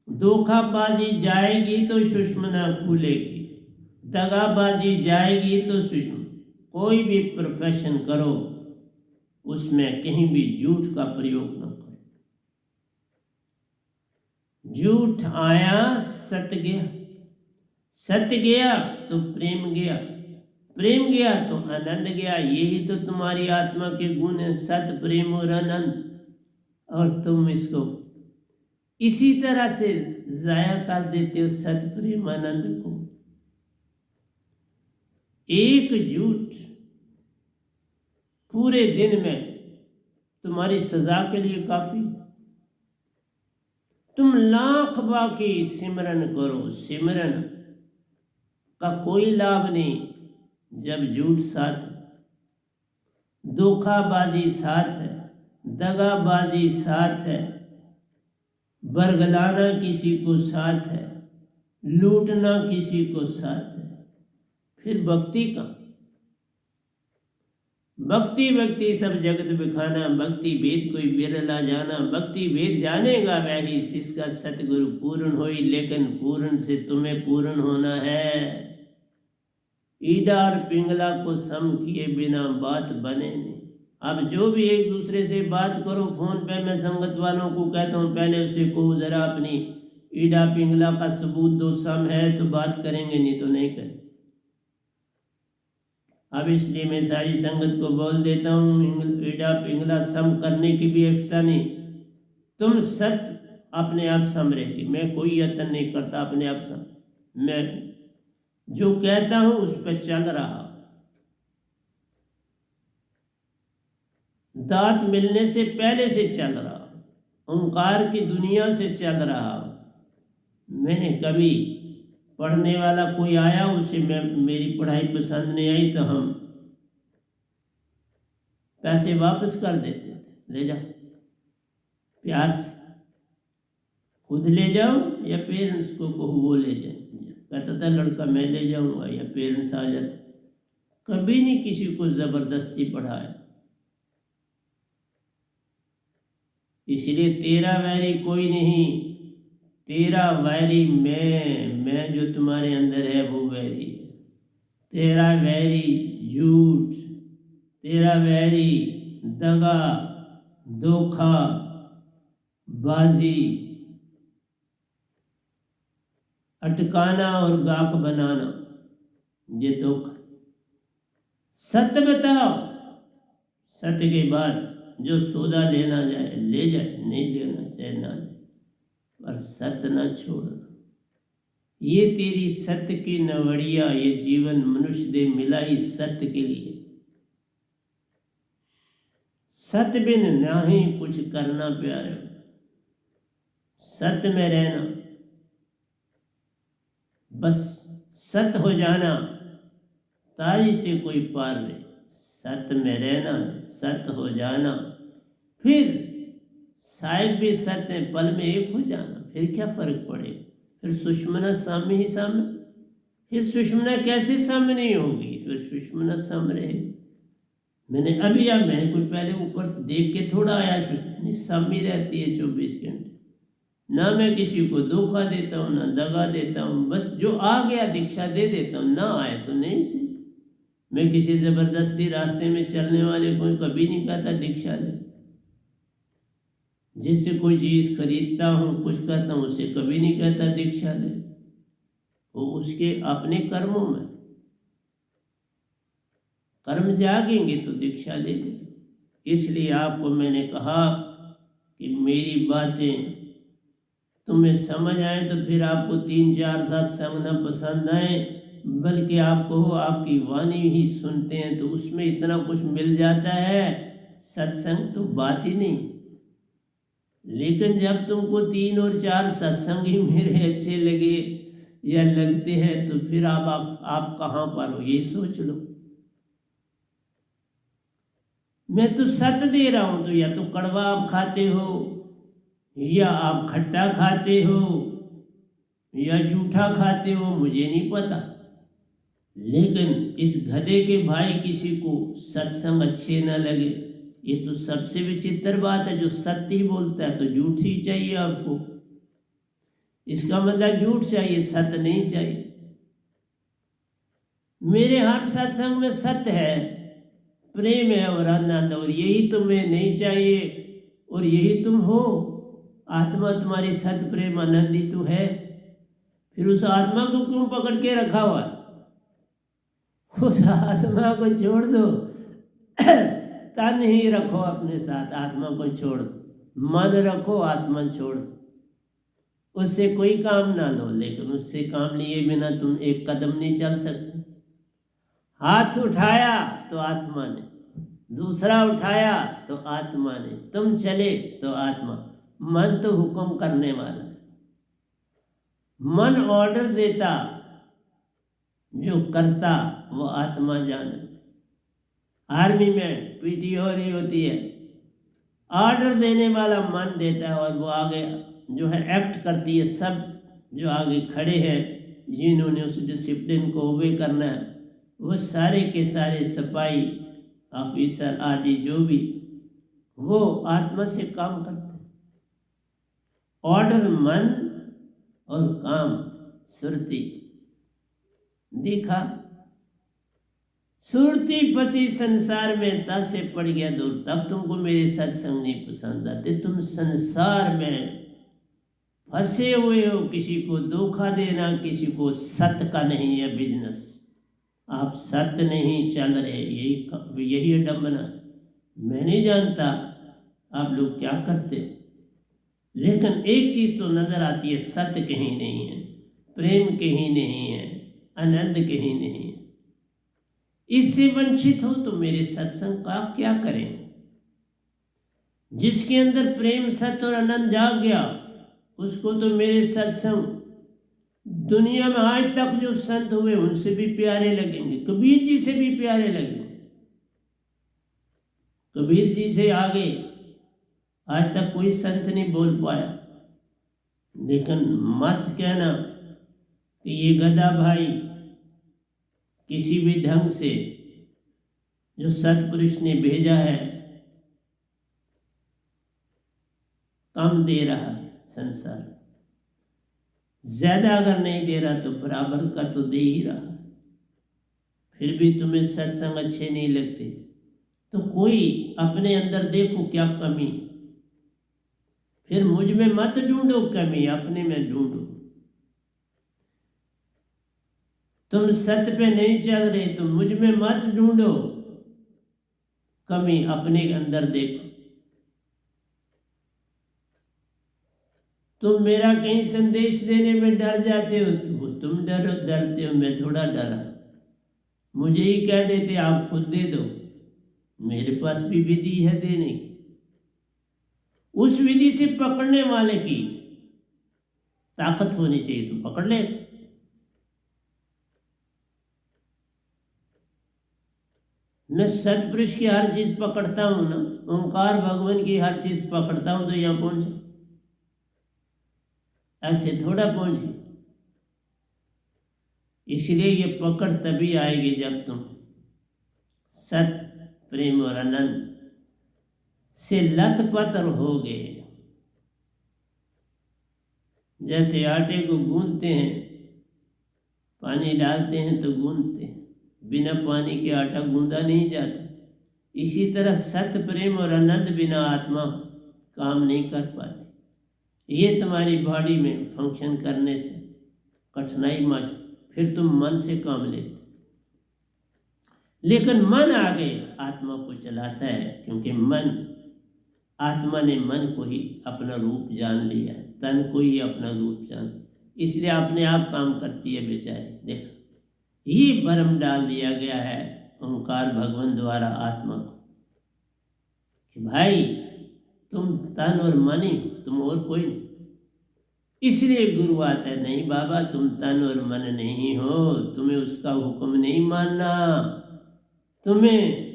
धोखाबाजी जाएगी तो सुषमना खुलेगी, दगाबाजी जाएगी तो सुषमना। कोई भी प्रोफेशन करो उसमें कहीं भी झूठ का प्रयोग न करो। झूठ आया सत्य गया, सत्य गया तो प्रेम गया, प्रेम गया तो आनंद गया। यही तो तुम्हारी आत्मा के गुण है, सत्य प्रेम और आनंद। और तुम इसको इसी तरह से जाया कर देते हो, सत्य प्रेम आनंद को। एक झूठ पूरे दिन में तुम्हारी सजा के लिए काफी। तुम लाख बाकी सिमरन करो, सिमरन का कोई लाभ नहीं जब झूठ साथ है, धोखाबाजी साथ है, दगाबाजी साथ है, बरगलाना किसी को साथ है, लूटना किसी को साथ है। फिर भक्ति का भक्ति भक्ति सब जगत बिखाना, भक्ति भेद कोई बिरला जाना। भक्ति भेद जानेगा वही, जिसका सतगुरु पूर्ण होई। लेकिन पूर्ण से तुम्हें पूर्ण होना है। ईडा और पिंगला को सम किए बिना बात बने नहीं। अब जो भी एक दूसरे से बात करो फोन पे, मैं संगत वालों को कहता हूँ पहले उसे को जरा अपनी ईडा पिंगला का सबूत दो, सम है तो बात करेंगे, नहीं तो नहीं करें। अब इसलिए मैं सारी संगत को बोल देता हूँ, ईडा पिंगला सम करने की भी आवश्यकता नहीं। तुम सत्य अपने आप सम रहेगी। मैं कोई यत्न नहीं करता, अपने आप सम। मैं जो कहता हूं उस पर चल रहा। दांत मिलने से पहले से चल रहा, ओंकार की दुनिया से चल रहा। मैंने कभी पढ़ने वाला कोई आया, उसे मेरी पढ़ाई पसंद नहीं आई तो हम पैसे वापस कर देते थे, ले जा प्यार से। खुद ले जाओ या पेरेंट्स को कहो वो ले जाए। कहता था लड़का मैं ले जाऊंगा या पेरेंट्स आ जाते। कभी नहीं किसी को जबरदस्ती पढ़ाया। इसलिए तेरा वैरी कोई नहीं, तेरा वैरी मैं जो तुम्हारे अंदर है वो वैरी है। तेरा वैरी झूठ, तेरा वैरी दगा, धोखा, बाजी, अटकाना और गाक बनाना, ये धोखा। सत्य बताओ, सत्य के बाद जो सौदा लेना जाए ले जाए, नहीं लेना चाहे ना ले, पर सत्य ना छोड़। ये तेरी सत्य की नवड़िया, ये जीवन मनुष्य दे मिलाई सत्य के लिए। सत्य बिन नहीं कुछ करना प्यारे, सत्य में रहना, बस सत्य हो जाना, ताई से कोई पार नहीं। सत्य में रहना, सत्य हो जाना, फिर साहिब भी सत्य है, पल में एक हो जाना, फिर क्या फर्क पड़ेगा। फिर सुषमना सामने ही सामने, फिर सुषमना कैसे सामने नहीं होगी, फिर सुषमना सामने रहेगी। मैंने अभी या मैं कोई पहले ऊपर देख के थोड़ा आया, सुषमना सामने रहती है 24 घंटे। ना मैं किसी को धोखा देता हूँ ना दगा देता हूँ, बस जो आ गया दीक्षा दे देता हूँ, ना आए तो नहीं से। मैं किसी जबरदस्ती रास्ते में चलने वाले को कभी नहीं कहता दीक्षा ले। जिससे कोई चीज खरीदता हूँ कुछ करता हूँ उसे कभी नहीं कहता दीक्षा ले। वो उसके अपने कर्मों में कर्म जागेंगे तो दीक्षा ले लेंगे। इसलिए आपको मैंने कहा कि मेरी बातें तुम्हें समझ आए तो फिर आपको 3-4 सत्संग न पसंद आए, बल्कि आपको आपकी वाणी ही सुनते हैं तो उसमें इतना कुछ मिल जाता है। सत्संग तो बात ही नहीं। लेकिन जब तुमको 3 और 4 सत्संग ही मेरे अच्छे लगे या लगते हैं तो फिर आप कहाँ पर हो, ये सोच लो। मैं तो सत्य दे रहा हूं, तो या तो कड़वा आप खाते हो या आप खट्टा खाते हो या जूठा खाते हो, मुझे नहीं पता। लेकिन इस गधे के भाई किसी को सत्संग अच्छे न लगे, ये तो सबसे विचित्र बात है। जो सत्य ही बोलता है तो झूठ ही चाहिए आपको। इसका मतलब झूठ चाहिए, सत्य नहीं चाहिए। मेरे हर सत्संग में सत्य है, प्रेम है और आनंद, और यही तुम्हें नहीं चाहिए और यही तुम हो। आत्मा तुम्हारी सत्य प्रेम आनंद ही तो है। फिर उस आत्मा को क्यों पकड़ के रखा हुआ? उस आत्मा को छोड़ दो। तन ही रखो अपने साथ, आत्मा को छोड़ दो। मन रखो, आत्मा छोड़ दो। उससे कोई काम ना लो, लेकिन उससे काम लिए बिना तुम एक कदम नहीं चल सकते। हाथ उठाया तो आत्मा ने, दूसरा उठाया तो आत्मा ने, तुम चले तो आत्मा। मन तो हुक्म करने वाला है, मन ऑर्डर देता, जो करता वो आत्मा जाने। आर्मी में पीटी हो रही होती है, ऑर्डर देने वाला मन देता है और वो आगे जो है एक्ट करती है। सब जो आगे खड़े हैं जिन्होंने उस डिसिप्लिन को ओबे करना है, वो सारे के सारे सिपाही ऑफिसर आदि जो भी, वो आत्मा से काम करते हैं। ऑर्डर मन और काम सुरती। देखा, सुरती फंसी संसार में, ता से पड़ गया दूर। तब तुमको मेरे सत्संग नहीं पसंद आते। तुम संसार में फंसे हुए हो, किसी को धोखा देना, किसी को सत्य का नहीं है बिजनेस। आप सत्य नहीं चल रहे, यही अडम्बना। मैं नहीं जानता आप लोग क्या करते, लेकिन एक चीज तो नजर आती है, सत्य कहीं नहीं है, प्रेम कहीं नहीं है, आनंद कहीं नहीं है। इससे वंचित हो तो मेरे सत्संग का क्या करें? जिसके अंदर प्रेम सत्य और आनंद जाग गया, उसको तो मेरे सत्संग दुनिया में आज तक जो संत हुए उनसे भी प्यारे लगेंगे, कबीर जी से भी प्यारे लगेंगे। कबीर जी से आगे आज तक कोई संत नहीं बोल पाया। लेकिन मत कहना कि ये गधा भाई किसी भी ढंग से जो सतपुरुष ने भेजा है कम दे रहा है संसार, ज्यादा अगर नहीं दे रहा तो बराबर का तो दे ही रहा, फिर भी तुम्हें सत्संग अच्छे नहीं लगते तो कोई अपने अंदर देखो क्या कमी है, फिर मुझ में मत ढूंढो कमी, अपने में ढूंढो। तुम सत्य पे नहीं चल रहे तो मुझ में मत ढूंढो कमी, अपने अंदर देखो। तुम मेरा कहीं संदेश देने में डर जाते हो तो तुम डरते हो, मैं थोड़ा डरा। मुझे ही कह देते आप खुद दे दो, मेरे पास भी विधि है देने की। उस विधि से पकड़ने वाले की ताकत होनी चाहिए तो पकड़ ले। मैं सतपुरुष की हर चीज पकड़ता हूं ना, ओंकार भगवान की हर चीज पकड़ता हूं तो यहां पहुंचे, ऐसे थोड़ा पहुंचे। इसलिए ये पकड़ तभी आएगी जब तुम सत्य प्रेम और आनंद से लतपत रहोगे। जैसे आटे को गूंथते हैं, पानी डालते हैं तो गूंथते हैं, बिना पानी के आटा गूंदा नहीं जाता। इसी तरह सत्य प्रेम और आनंद बिना आत्मा काम नहीं कर पाती। ये तुम्हारी बॉडी में फंक्शन करने से कठिनाई महसूस, फिर तुम मन से काम लेते, लेकिन मन आगे आत्मा को चलाता है, क्योंकि मन, आत्मा ने मन को ही अपना रूप जान लिया है, तन को ही अपना रूप जान, इसलिए अपने आप काम करती है बेचारे। देखो ये भ्रम डाल दिया गया है ओंकार भगवान द्वारा आत्मा को कि भाई तुम तन और मन ही हो, तुम और कोई नहीं। इसलिए गुरु आता है, नहीं बाबा तुम तन और मन नहीं हो, तुम्हें उसका हुक्म नहीं मानना, तुम्हें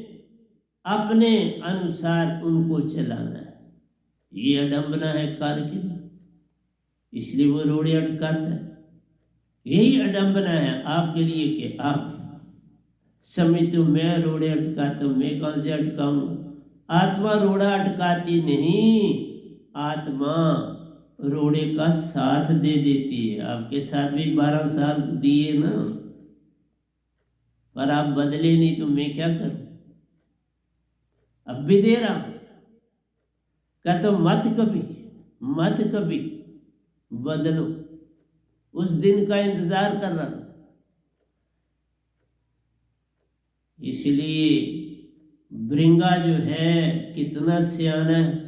अपने अनुसार उनको चलाना है। ये अडंबना है काल की, इसलिए वो रोड़े अटकाता है। यही अडंबना है आपके लिए कि आप समय तो मैं रोड़े अटकाता हूं, मैं कहां से अटकाऊंगा। आत्मा रोड़ा अटकाती नहीं, आत्मा रोड़े का साथ दे देती है। आपके साथ भी 12 साल दिए ना, पर आप बदले नहीं तो मैं क्या करूं, अब भी दे रहा हूं। क्या तो मत कभी बदलो, उस दिन का इंतजार कर रहा। इसलिए भृंगा जो है कितना सियाना है,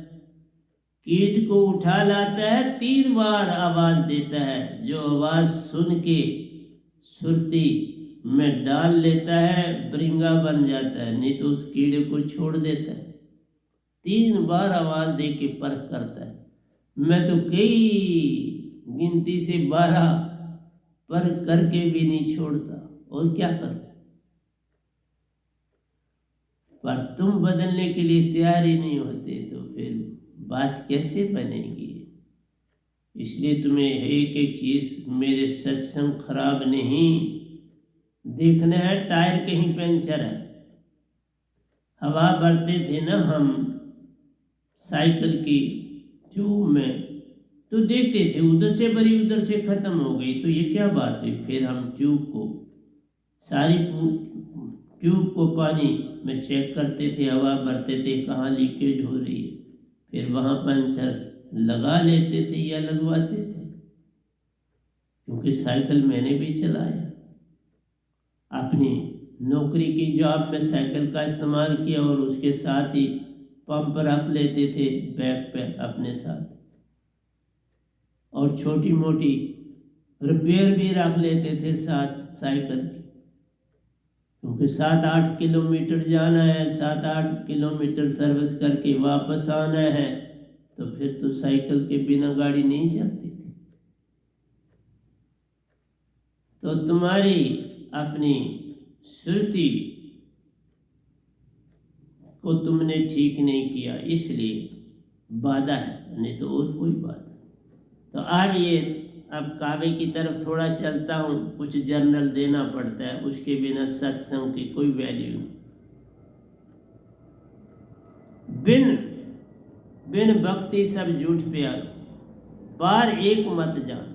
कीट को उठा लाता है, 3 बार आवाज देता है, जो आवाज सुन के सुरती में डाल लेता है भृंगा बन जाता है, नहीं तो उस कीड़े को छोड़ देता है। 3 बार आवाज दे के परख करता है। मैं तो कई गिनती से 12 परख करके भी नहीं छोड़ता, और क्या करूं। पर तुम बदलने के लिए तैयार ही नहीं होते तो फिर बात कैसे बनेगी। इसलिए तुम्हें एक एक चीज, मेरे सत्संग खराब नहीं देखना है, टायर कहीं पंचर है। हवा भरते थे ना हम साइकिल की ट्यूब में, तो देखते थे उधर से भरी उधर से खत्म हो गई, तो ये क्या बात है। फिर हम ट्यूब को सारी ट्यूब को पानी में चेक करते थे, हवा भरते थे कहाँ लीकेज हो रही है, फिर वहाँ पंचर लगा लेते थे या लगवाते थे। क्योंकि साइकिल मैंने भी चलाया, अपनी नौकरी की जॉब में साइकिल का इस्तेमाल किया, और उसके साथ ही पंप रख लेते थे बैग पे अपने साथ, और छोटी मोटी रिपेयर भी रख लेते थे साथ साइकिल की। क्योंकि 7-8 किलोमीटर जाना है, 7-8 किलोमीटर सर्विस करके वापस आना है, तो फिर तो साइकिल के बिना गाड़ी नहीं चलती थी। तो तुम्हारी अपनी श्रुति को तुमने ठीक नहीं किया, इसलिए बाधा है, नहीं तो और कोई बात नहीं। तो अब काबे की तरफ थोड़ा चलता हूँ, कुछ जर्नल देना पड़ता है, उसके बिना सत्संग की कोई वैल्यू नहीं। बिन भक्ति सब झूठ प्यार, पार एक मत जान,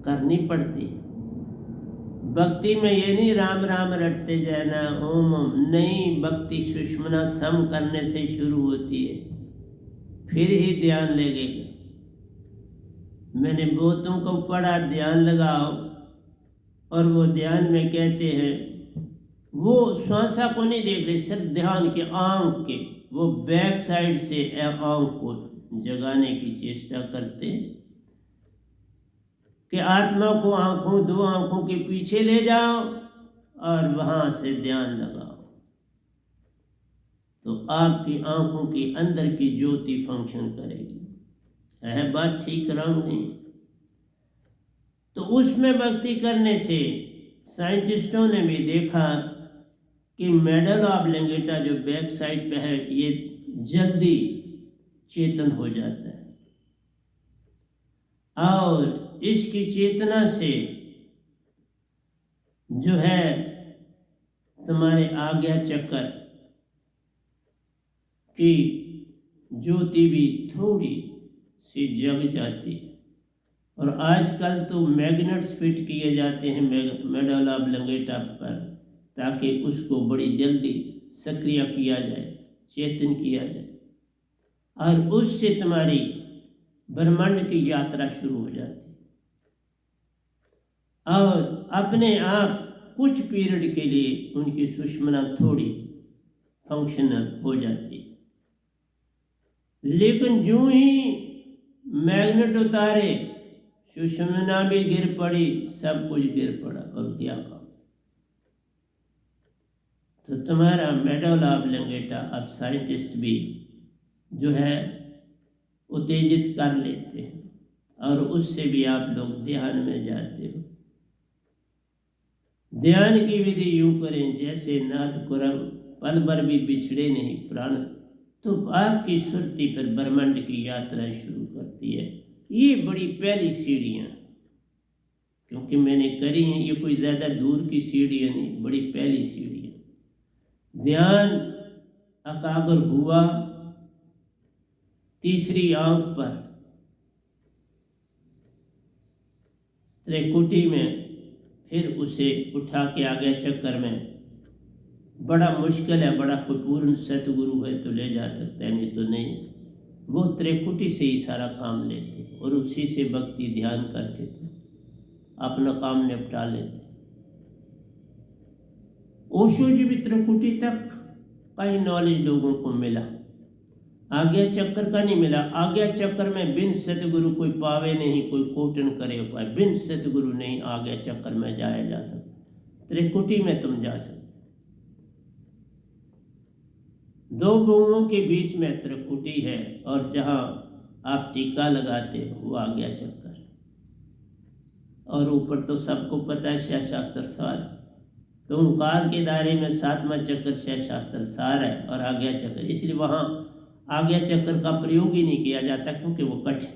करनी पड़ती है भक्ति में। ये नहीं राम राम रटते जाना, ओम ओम नहीं। भक्ति सुषमना सम करने से शुरू होती है, फिर ही ध्यान लगेगा। मैंने बहुतों को पढ़ा ध्यान लगाओ, और वो ध्यान में कहते हैं वो श्वासा को नहीं देख रहे, सिर्फ ध्यान के आंख के, वो बैक साइड से आंख को जगाने की चेष्टा करते कि आत्मा को दो आंखों के पीछे ले जाओ और वहां से ध्यान लगाओ, तो आपकी आंखों के अंदर की ज्योति फंक्शन करेगी। है बात ठीक रंग नहीं? तो उसमें भक्ति करने से साइंटिस्टों ने भी देखा कि मेडल ऑफ लेंगेटा जो बैक साइड पे है, ये जल्दी चेतन हो जाता है, और इसकी चेतना से जो है तुम्हारे आज्ञा चक्र की ज्योति भी थोड़ी सी जग जाती है। और आजकल तो मैग्नेट्स फिट किए जाते हैं मेडल ऑफ लेंगेटा पर, ताकि उसको बड़ी जल्दी सक्रिय किया जाए, चेतन किया जाए, और उससे तुम्हारी ब्रह्मांड की यात्रा शुरू हो जाती है। और अपने आप कुछ पीरियड के लिए उनकी सुषमना थोड़ी फंक्शनल हो जाती है, लेकिन जो ही मैग्नेट उतारे सुषमना भी गिर पड़ी, सब कुछ गिर पड़ा, और क्या काम। तो तुम्हारा मेडल ऑफ लेंगेटा अब साइंटिस्ट भी जो है उत्तेजित कर लेते हैं, और उससे भी आप लोग ध्यान में जाते हो। ध्यान की विधि यूं करें जैसे नाद कुरम, पल भर भी बिछड़े नहीं प्राण, तो आपकी सुरती पर ब्रह्मांड की यात्रा शुरू करती है। ये बड़ी पहली सीढ़ियाँ, क्योंकि मैंने करी हैं, ये कोई ज़्यादा दूर की सीढ़ियाँ नहीं, बड़ी पहली सीढ़ियाँ। ध्यान एकाग्र हुआ तीसरी आंख पर, त्रिकुटी में, फिर उसे उठा के आगे चक्कर में। बड़ा मुश्किल है, बड़ा कोई पूर्ण सतगुरु है तो ले जा सकता है, नहीं तो नहीं। वो त्रिकुटी से ही सारा काम लेते हैं, और उसी से भक्ति ध्यान करके तो अपना काम निपटा लेते। ओशो जी भी त्रिकुटी तक का ही नॉलेज लोगों को मिला, आज्ञा चक्र का नहीं मिला। आज्ञा चक्र में बिन सतगुरु कोई पावे नहीं, कोई कोटन करे उपाय। बिन सतगुरु नहीं आज्ञा चक्र में जाया जा सकता, त्रिकुटी में तुम जा सकते। दो गौओं के बीच में त्रिकुटी है, और जहां आप टीका लगाते हो वो आज्ञा चक्र, और ऊपर तो सबको पता है शह शास्त्र सार, तो ओंकार के दायरे में सातवां चक्र शह शास्त्र सार है और आज्ञा चक्र, इसलिए वहां आज्ञा चक्र का प्रयोग ही नहीं किया जाता, क्योंकि वो कठिन।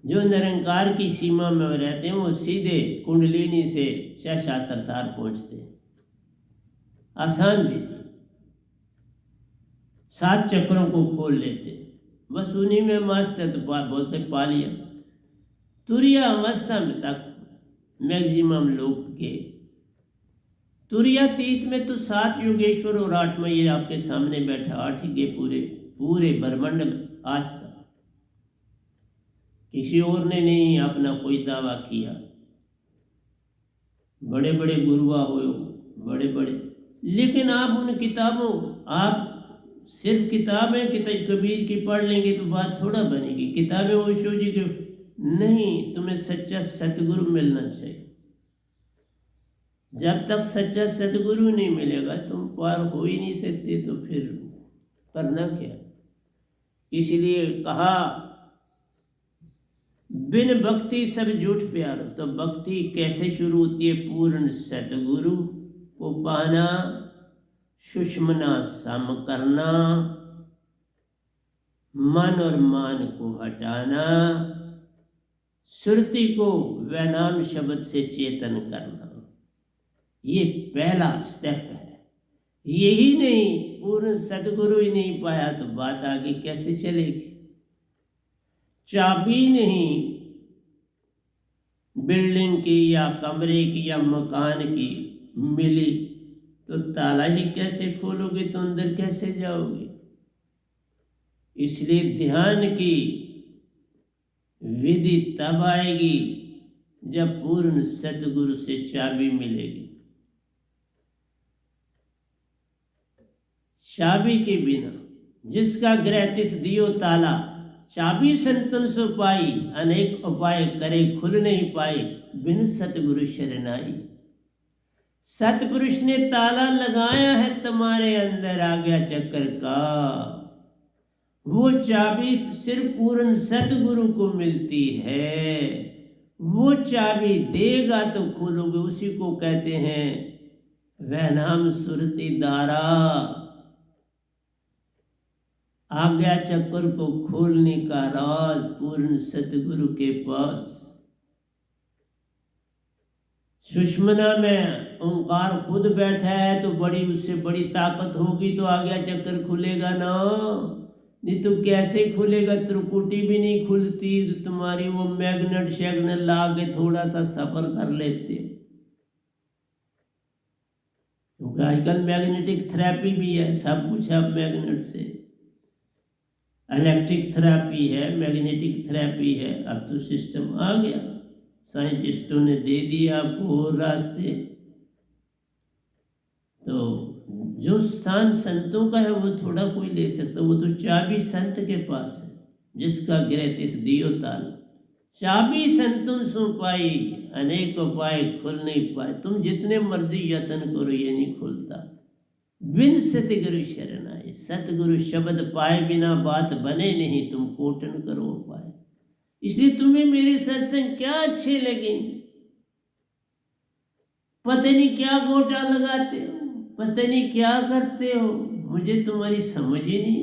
जो निरंकार की सीमा में रहते हैं वो सीधे कुंडलिनी से शह शास्त्र सार पहुंचते हैं, आसान भी। 7 चक्रों को खोल लेते, बस उन्हीं में मस्त है, तो बोलते पा लिया। तुरिया अवस्था में तक मैक्सिमम लोग के, तुरियातीत में तो 7 योगेश्वर और 8वां ये आपके सामने बैठा, 8 के पूरे ब्रह्मांड में आज तक किसी और ने नहीं अपना कोई दावा किया। बड़े बड़े गुरुआ हो, बड़े बड़े, लेकिन आप उन किताबों, आप सिर्फ किताबें कबीर की पढ़ लेंगे तो बात थोड़ा बनेगी। किताबें ओशो जी के नहीं, तुम्हें सच्चा सतगुरु मिलना चाहिए। जब तक सच्चा सतगुरु नहीं मिलेगा तुम पार हो ही नहीं सकते, तो फिर करना क्या। इसलिए कहा बिन भक्ति सब झूठ प्यार। तो भक्ति कैसे शुरू होती है? पूर्ण सतगुरु को पाना, सुषमना सम करना, मन और मान को हटाना, सुरति को वैनाम शब्द से चेतन करना, ये पहला स्टेप है। यही नहीं, पूर्ण सदगुरु ही नहीं पाया तो बात आगे कैसे चलेगी। चाबी नहीं बिल्डिंग की या कमरे की या मकान की मिली तो ताला ही कैसे खोलोगे, तो अंदर कैसे जाओगे। इसलिए ध्यान की विधि तब आएगी जब पूर्ण सतगुरु से चाबी मिलेगी। चाबी के बिना जिसका गृह तिस दियो ताला, चाबी संतन सो पाई, अनेक उपाय करे खुल नहीं पाए, बिन सतगुरु शरणाई। सतपुरुष ने ताला लगाया है तुम्हारे अंदर, आ गया चक्कर का। वो चाबी सिर्फ पूर्ण सतगुरु को मिलती है। वो चाबी देगा तो खोलोगे, उसी को कहते हैं वह नाम सुरति दारा। आज्ञा चक्र को खोलने का राज पूर्ण सतगुरु के पास। सुषमना में ओंकार खुद बैठा है तो बड़ी उससे बड़ी ताकत होगी तो आज्ञा चक्र खुलेगा ना, नहीं तो कैसे खुलेगा। त्रिकुटी भी नहीं खुलती तो तुम्हारी वो मैग्नेट शैग्नेट ला के थोड़ा सा सफर कर लेते, क्योंकि आजकल मैग्नेटिक थेरेपी भी है, सब कुछ अब मैग्नेट से। इलेक्ट्रिक थेरेपी है, मैग्नेटिक थेरेपी है, अब तो सिस्टम आ गया, साइंटिस्टों ने दे दिया आपको और रास्ते। तो जो स्थान संतों का है वो थोड़ा कोई ले सकता, वो तो चाबी संत के पास है, जिसका गृह तिस दियो ताला। चाबी संतुन सो पाई, अनेक उपाय खुल नहीं पाए। तुम जितने मर्जी यत्न करो ये नहीं खुलता। बिन सतगुरु शरण आए, सतगुरु शब्द पाए बिना बात बने नहीं, तुम कोटन करो पाए। इसलिए तुम्हें मेरे सत्संग क्या अच्छे लगे, पता नहीं क्या गोटा लगाते हो, पता नहीं क्या करते हो, मुझे तुम्हारी समझ ही नहीं।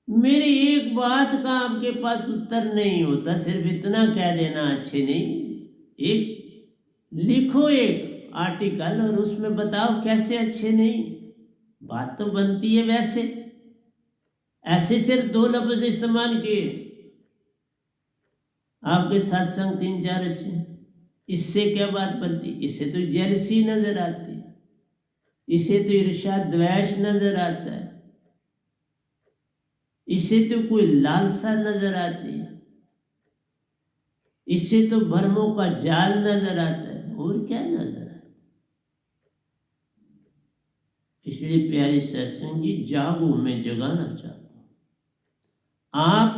मेरी एक बात का आपके पास उत्तर नहीं होता, सिर्फ इतना कह देना अच्छे नहीं। एक लिखो एक आर्टिकल और उसमें बताओ कैसे अच्छे नहीं। बात तो बनती है वैसे, ऐसे सिर्फ 2 लफ्ज इस्तेमाल किए, आपके सत्संग 3-4 अच्छे, इससे क्या बात बनती। इससे तो जेलसी नजर आती है, इससे तो ईर्ष्या द्वेष नजर आता है, इससे तो कोई लालसा नजर आती है, इससे तो भ्रमों का जाल नजर आता है, और क्या नजर आता है। इसलिए प्यारे सत्संग जी, जागो, मैं जगाना चाहता हूं। आप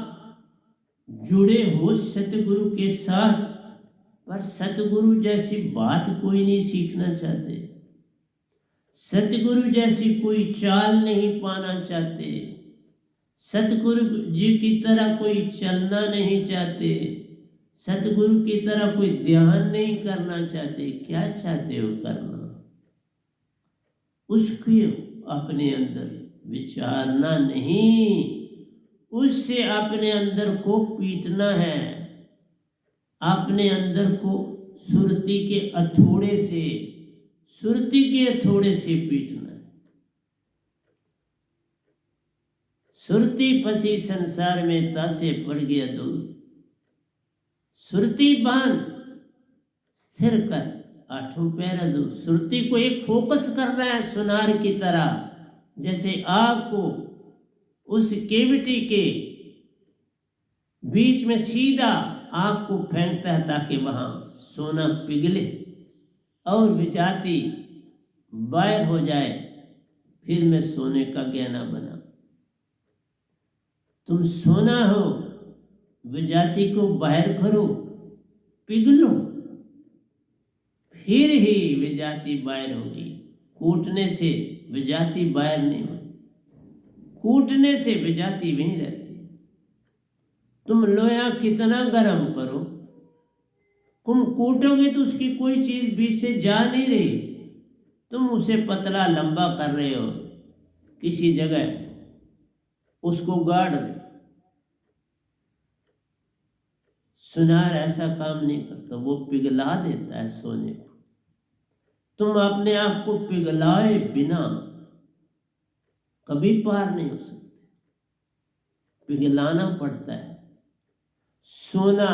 जुड़े हो सतगुरु के साथ, पर सतगुरु जैसी बात कोई नहीं सीखना चाहते, सतगुरु जैसी कोई चाल नहीं पाना चाहते, सतगुरु जी की तरह कोई चलना नहीं चाहते, सतगुरु की तरह कोई ध्यान नहीं करना चाहते। क्या चाहते हो करना, उसको अपने अंदर विचारना नहीं, उससे अपने अंदर को पीटना है, अपने अंदर को सुरती के हथौड़े से, सुरती के हथौड़े से पीटना है। सुरती फंसी संसार में, तासे पड़ गया दूर, सुरती बांध स्थिर कर, 8 पैरा दो। सुरती को एक फोकस करना है सुनार की तरह, जैसे आग को उस केविटी के बीच में सीधा आग को फेंकता है ताकि वहां सोना पिघले और विजाति बाहर हो जाए, फिर मैं सोने का गहना बना। तुम सोना हो, विजाति को बाहर करो, पिघलो, फिर ही विजाति बाहर होगी। कूटने से विजाति बाहर नहीं होती, कूटने से विजाति वहीं रहती है। तुम लोहा कितना गर्म करो, तुम कूटोगे तो उसकी कोई चीज बीच से जा नहीं रही, तुम उसे पतला लंबा कर रहे हो, किसी जगह उसको गाड़ दे। सुनार ऐसा काम नहीं करता, वो पिघला देता है सोने को। तुम अपने आप को पिघलाए बिना कभी पार नहीं हो सकते, पिघलाना पड़ता है। सोना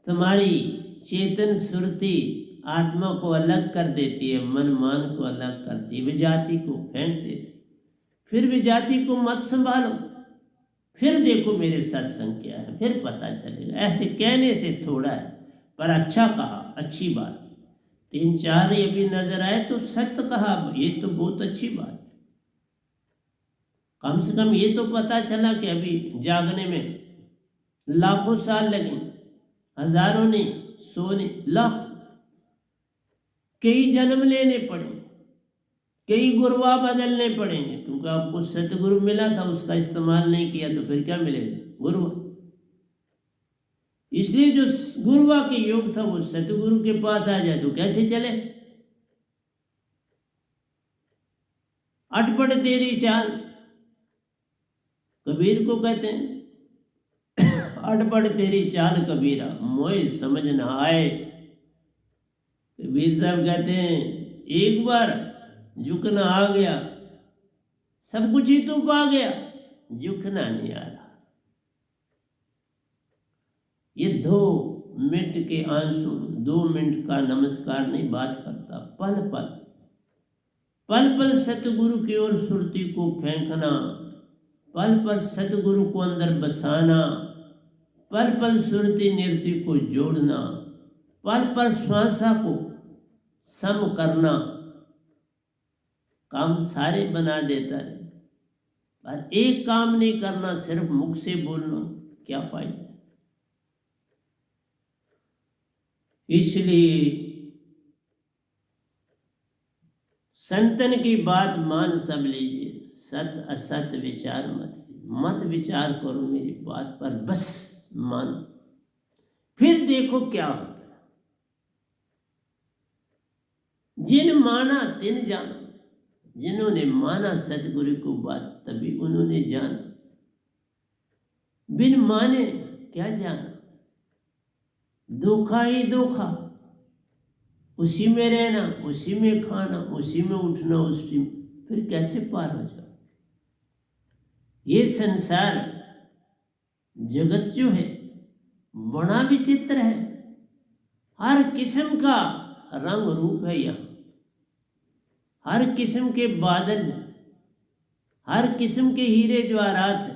तुम्हारी चेतन सुरती आत्मा को अलग कर देती है, मन मान को अलग करती है, विजाति को फेंक देती है। फिर विजाति को मत संभालो, फिर देखो मेरे सत्संग क्या है, फिर पता चलेगा। ऐसे कहने से थोड़ा है, पर अच्छा कहा, अच्छी बात। 3-4 ये भी नजर आए तो सत्य कहा, ये तो बहुत अच्छी बात। कम से कम ये तो पता चला कि अभी जागने में लाखों साल लगे, हजारों नहीं, 100 नहीं, लाख, कई जन्म लेने पड़े, कई गुरुआ बदलने पड़ेंगे, क्योंकि आपको सतगुरु मिला था, उसका इस्तेमाल नहीं किया तो फिर क्या मिलेगा? गुरुआ। इसलिए जो गुरुआ के योग था वो सतगुरु के पास आ जाए तो कैसे चले? अटपट तेरी चाल, कबीर को कहते हैं अटपट तेरी चाल कबीरा, मोए समझ न आए। कबीर साहब कहते हैं एक बार झुकना आ गया, सब कुछ ही तू पा गया, झुकना नहीं आ रहा। ये 2 मिनट के आंसू, 2 मिनट का नमस्कार नहीं बात करता। पल पल पल पल सतगुरु की ओर सुरती को फेंकना, पल पल सतगुरु को अंदर बसाना, पल पल सुरती निर्ति को जोड़ना, पल पल श्वासा को सम करना, काम सारे बना देता है। पर एक काम नहीं करना, सिर्फ मुख से बोलना, क्या फायदा? इसलिए संतन की बात मान सब लीजिए, सत असत विचार मत विचार करो मेरी बात पर, बस मानो, फिर देखो क्या होता है। जिन माना तिन जाना, जिन्होंने माना सतगुरु को बात तभी उन्होंने जाना, बिन माने क्या जाना? धोखा ही धोखा, उसी में रहना, उसी में खाना, उसी में उठना, उसी में, फिर कैसे पार हो जाओ? ये संसार जगत जो है बड़ा विचित्र है, हर किस्म का रंग रूप है यहाँ, हर किस्म के बादल है, हर किस्म के हीरे जवाहरात है।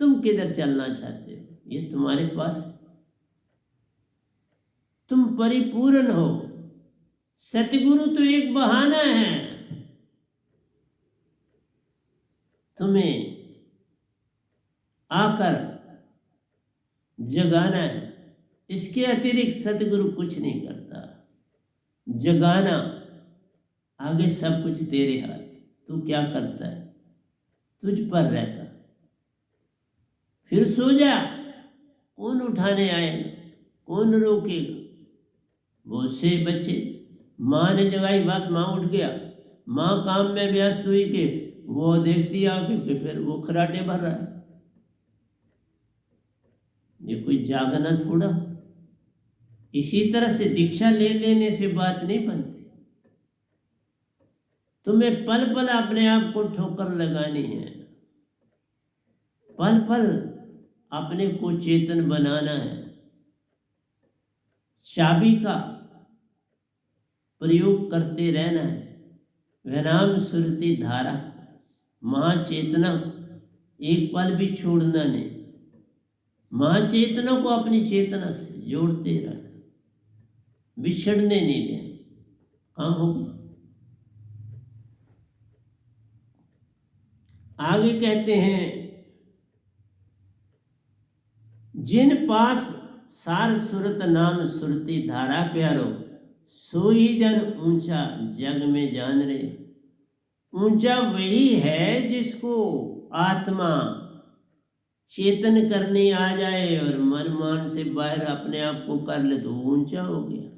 तुम किधर चलना चाहते हो? ये तुम्हारे पास, तुम परिपूर्ण हो। सतगुरु तो एक बहाना है, तुम्हें आकर जगाना है। इसके अतिरिक्त सतगुरु कुछ नहीं करता। जगाना, आगे सब कुछ तेरे हाथ। तू क्या करता है? तुझ पर रहता। फिर सो जा, कौन उठाने आएगा? कौन रोकेगा? बहुत से बच्चे, माँ ने जगाई, बस माँ उठ गया, माँ काम में व्यस्त हुई कि वो देखती आके कि फिर वो खराटे भर रहा है। ये कोई जागना थोड़ा। इसी तरह से दीक्षा ले लेने से बात नहीं बनती। तुम्हें पल पल अपने आप को ठोकर लगानी है, पल पल अपने को चेतन बनाना है। चाबी का प्रयोग करते रहना है। विराम सुरति धारा, महाचेतना एक पल भी छोड़ना नहीं। महाचेतना को अपनी चेतना से जोड़ते रहना, बिछड़ने नहीं देना। काम हो गया। आगे कहते हैं, जिन पास सार सुरत नाम सुरती धारा प्यारो, सो ही जन ऊंचा जग में जान रे। ऊंचा वही है जिसको आत्मा चेतन करने आ जाए और मन मान से बाहर अपने आप को कर ले तो ऊंचा हो गया।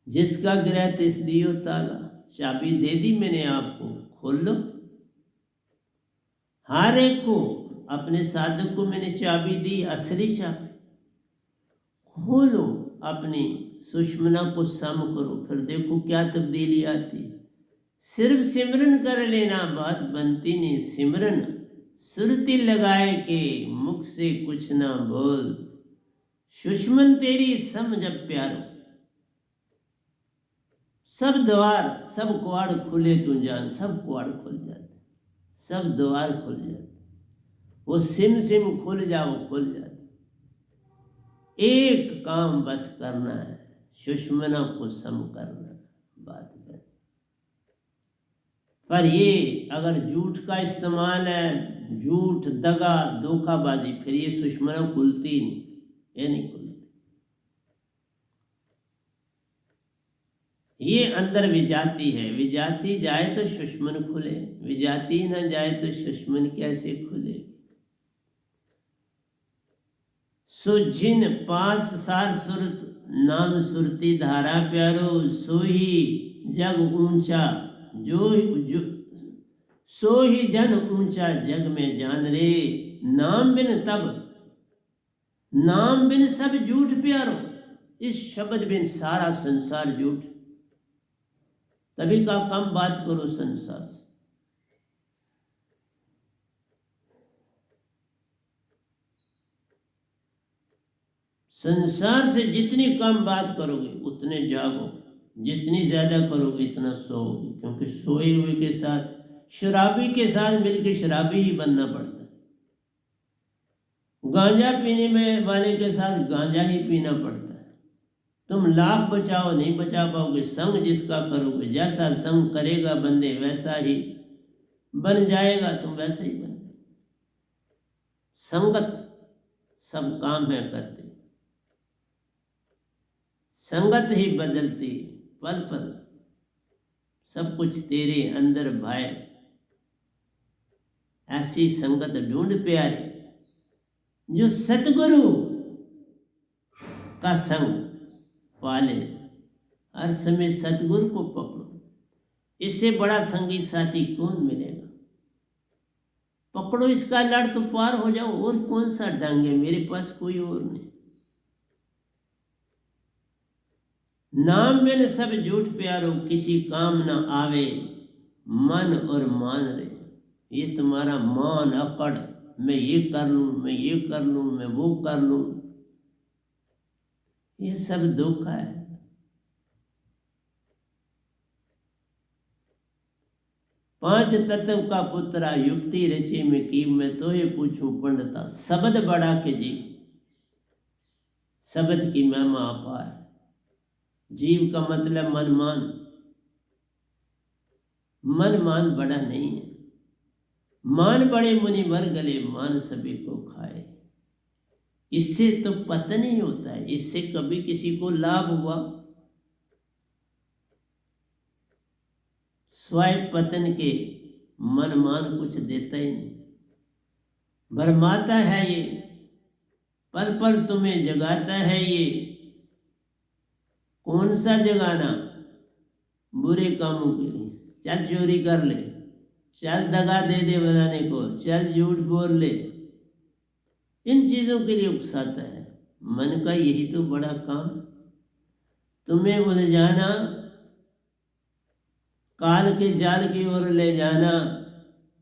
जिसका ग्रह तिस दियो ताला, चाबी दे दी मैंने आपको, खोल लो। हर एक को, अपने साधक को मैंने चाबी दी, असली चाबी। खोलो, अपनी सुषमना को सम करो, फिर देखो क्या तब्दीली आती है। सिर्फ सिमरन कर लेना बात बनती नहीं, सिमरन सुरती लगाए के मुख से कुछ ना बोल, सुषमन तेरी समझ प्यारो। सब द्वार सब कुआड़ खुले तू जान, सब कुआड़ खुल जाते, सब द्वार खुल जाते, वो सिम सिम खुल जाओ, खुल जाते। एक काम बस करना है, सुषमना को सम करना, बात कर। पर ये अगर झूठ का इस्तेमाल है, झूठ, दगा, धोखाबाजी, फिर ये सुषमना खुलती ही नहीं, ये नहीं खुलती। ये अंदर विजाती है, विजाती जाए तो सुषमन खुले, विजाती न जाए तो सुषमन कैसे खुले। सो जिन पास सार सुरत नाम सुरती धारा प्यारो, सो ही जग ऊंचा जो सो ही जन ऊंचा जग में जान रे। नाम बिन तब, नाम बिन सब झूठ प्यारो, इस शब्द बिन सारा संसार झूठ। तभी का कम बात करो संसार से। संसार से जितनी कम बात करोगे उतने जागो, जितनी ज्यादा करोगे इतना सोओगे, क्योंकि सोए हुए के साथ, शराबी के साथ मिलकर शराबी ही बनना पड़ता है। गांजा पीने में वाले के साथ गांजा ही पीना पड़ता है। तुम लाख बचाओ नहीं बचा पाओगे, संग जिसका करोगे, जैसा संग करेगा बंदे वैसा ही बन जाएगा, तुम वैसा ही बन। संगत सब काम है करते, संगत ही बदलती पल पल, सब कुछ तेरे अंदर भाए। ऐसी संगत ढूंढ प्यारे, जो सतगुरु का संग पाले। हर समय सतगुरु को पकड़ो, इससे बड़ा संगी साथी कौन मिलेगा। पकड़ो इसका लड़ तो पार हो जाओ, और कौन सा डंग है, मेरे पास कोई और नहीं। नाम बिन सब झूठ प्यारो, किसी काम न आवे मन और मान रे। ये तुम्हारा मान अकड़, मैं ये कर लूं, मैं ये कर लूं, मैं वो कर लूं, ये सब धोखा है। पांच तत्व का पुत्रा, युक्ति रची में की, मैं तो ये पूछूं पंडिता, शब्द बड़ा के जी, शब्द की महिमा अपार। जीव का मतलब मन मान, मन मान बड़ा नहीं है। मान बड़े मुनिवर गले, मान सभी को खाए। इससे तो पतन ही होता है, इससे कभी किसी को लाभ हुआ? स्वयं पतन के मन मान कुछ देता ही नहीं, भरमाता है ये, पल पल तुम्हें जगाता है ये। कौन सा जगाना? बुरे कामों के लिए। चल चोरी कर ले, चल दगा दे दे बनाने को, चल झूठ बोल ले, इन चीजों के लिए उकसाता है। मन का यही तो बड़ा काम, तुम्हें उलझाना, काल के जाल की ओर ले जाना,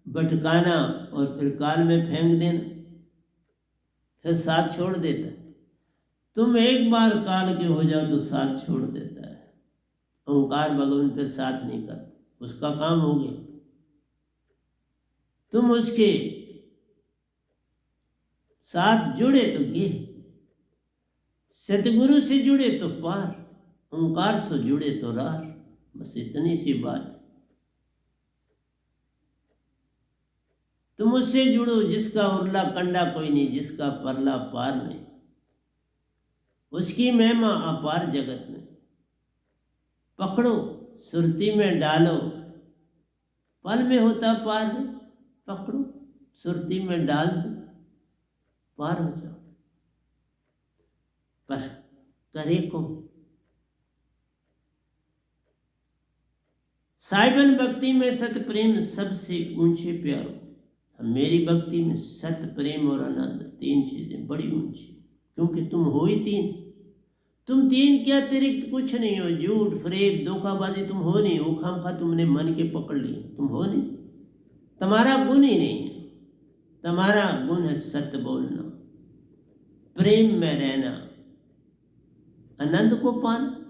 भटकाना, और फिर काल में फेंक देना, फिर साथ छोड़ देता है। तुम एक बार काल के हो जाओ तो साथ छोड़ देता है। ओंकार भगवान फिर साथ नहीं करता, उसका काम हो गया। तुम उसके साथ जुड़े तो गिर, सतगुरु से जुड़े तो पार, ओंकार से जुड़े तो रार। बस इतनी सी बात। तुम उससे जुड़ो जिसका उरला कंडा कोई नहीं, जिसका परला पार नहीं, उसकी महिमा अपार जगत में। पकड़ो, सुरती में डालो, पल में होता पार नहीं। पकड़ो, सुरती में डाल दो, पार हो जाओ। पर करे को साहिबन भक्ति में सत प्रेम सबसे ऊंचे प्यारो। मेरी भक्ति में सत प्रेम और आनंद, तीन चीजें बड़ी ऊंची, क्योंकि तुम हो ही तीन। तुम तीन के अतिरिक्त कुछ नहीं हो। झूठ, फरेब, धोखाबाजी तुम हो नहीं। वो खामखा तुमने मन के पकड़ लिए, तुम हो नहीं। तुम्हारा गुण ही नहीं है। तुम्हारा गुण है सत्य बोलना, प्रेम में रहना, आनंद को पाना।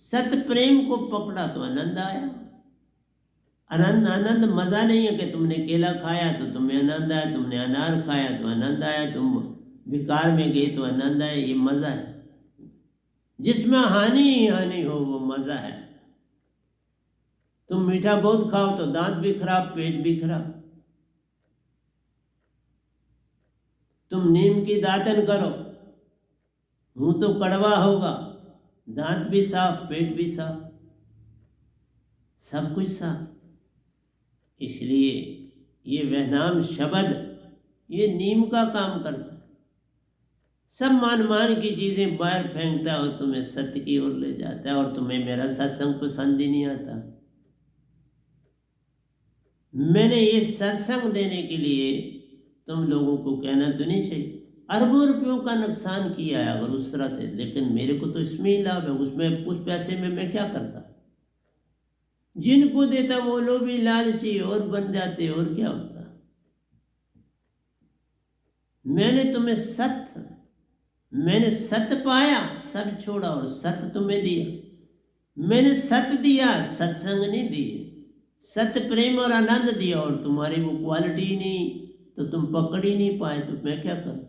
सत्य प्रेम को पकड़ा तो आनंद आया। आनंद मजा नहीं है कि तुमने केला खाया तो तुम्हें आनंद आया, तुमने अनार खाया तो आनंद आया, तुम विकार में गए तो आनंद आया। ये मजा है। जिसमें हानि ही हानि हो वो मजा है। तुम मीठा बहुत खाओ तो दांत भी खराब, पेट भी खराब। तुम नीम की दातन करो, मुंह तो कड़वा होगा, दांत भी साफ, पेट भी साफ, सब कुछ साफ। इसलिए ये वहनाम शब्द ये नीम का काम करता है। सब मान की चीजें बाहर फेंकता है और तुम्हें सत्य की ओर ले जाता है। और तुम्हें मेरा सत्संग पसंद ही नहीं आता। मैंने ये सत्संग देने के लिए तुम लोगों को कहना तो नहीं चाहिए। अरबों रुपयों का नुकसान किया है अगर उस तरह से, लेकिन मेरे को तो इसमें ही लाभ है। उसमें उस पैसे में मैं क्या करता? जिनको देता वो लोग भी लालची और बन जाते, और क्या होता। मैंने सत्य पाया, सब छोड़ा और सत्य तुम्हें दिया। मैंने सत्य दिया, सत्संग नहीं दिए। सत्य प्रेम और आनंद दिया और तुम्हारी वो क्वालिटी ही नहीं, तो तुम पकड़ ही नहीं पाए, तो मैं क्या करूं?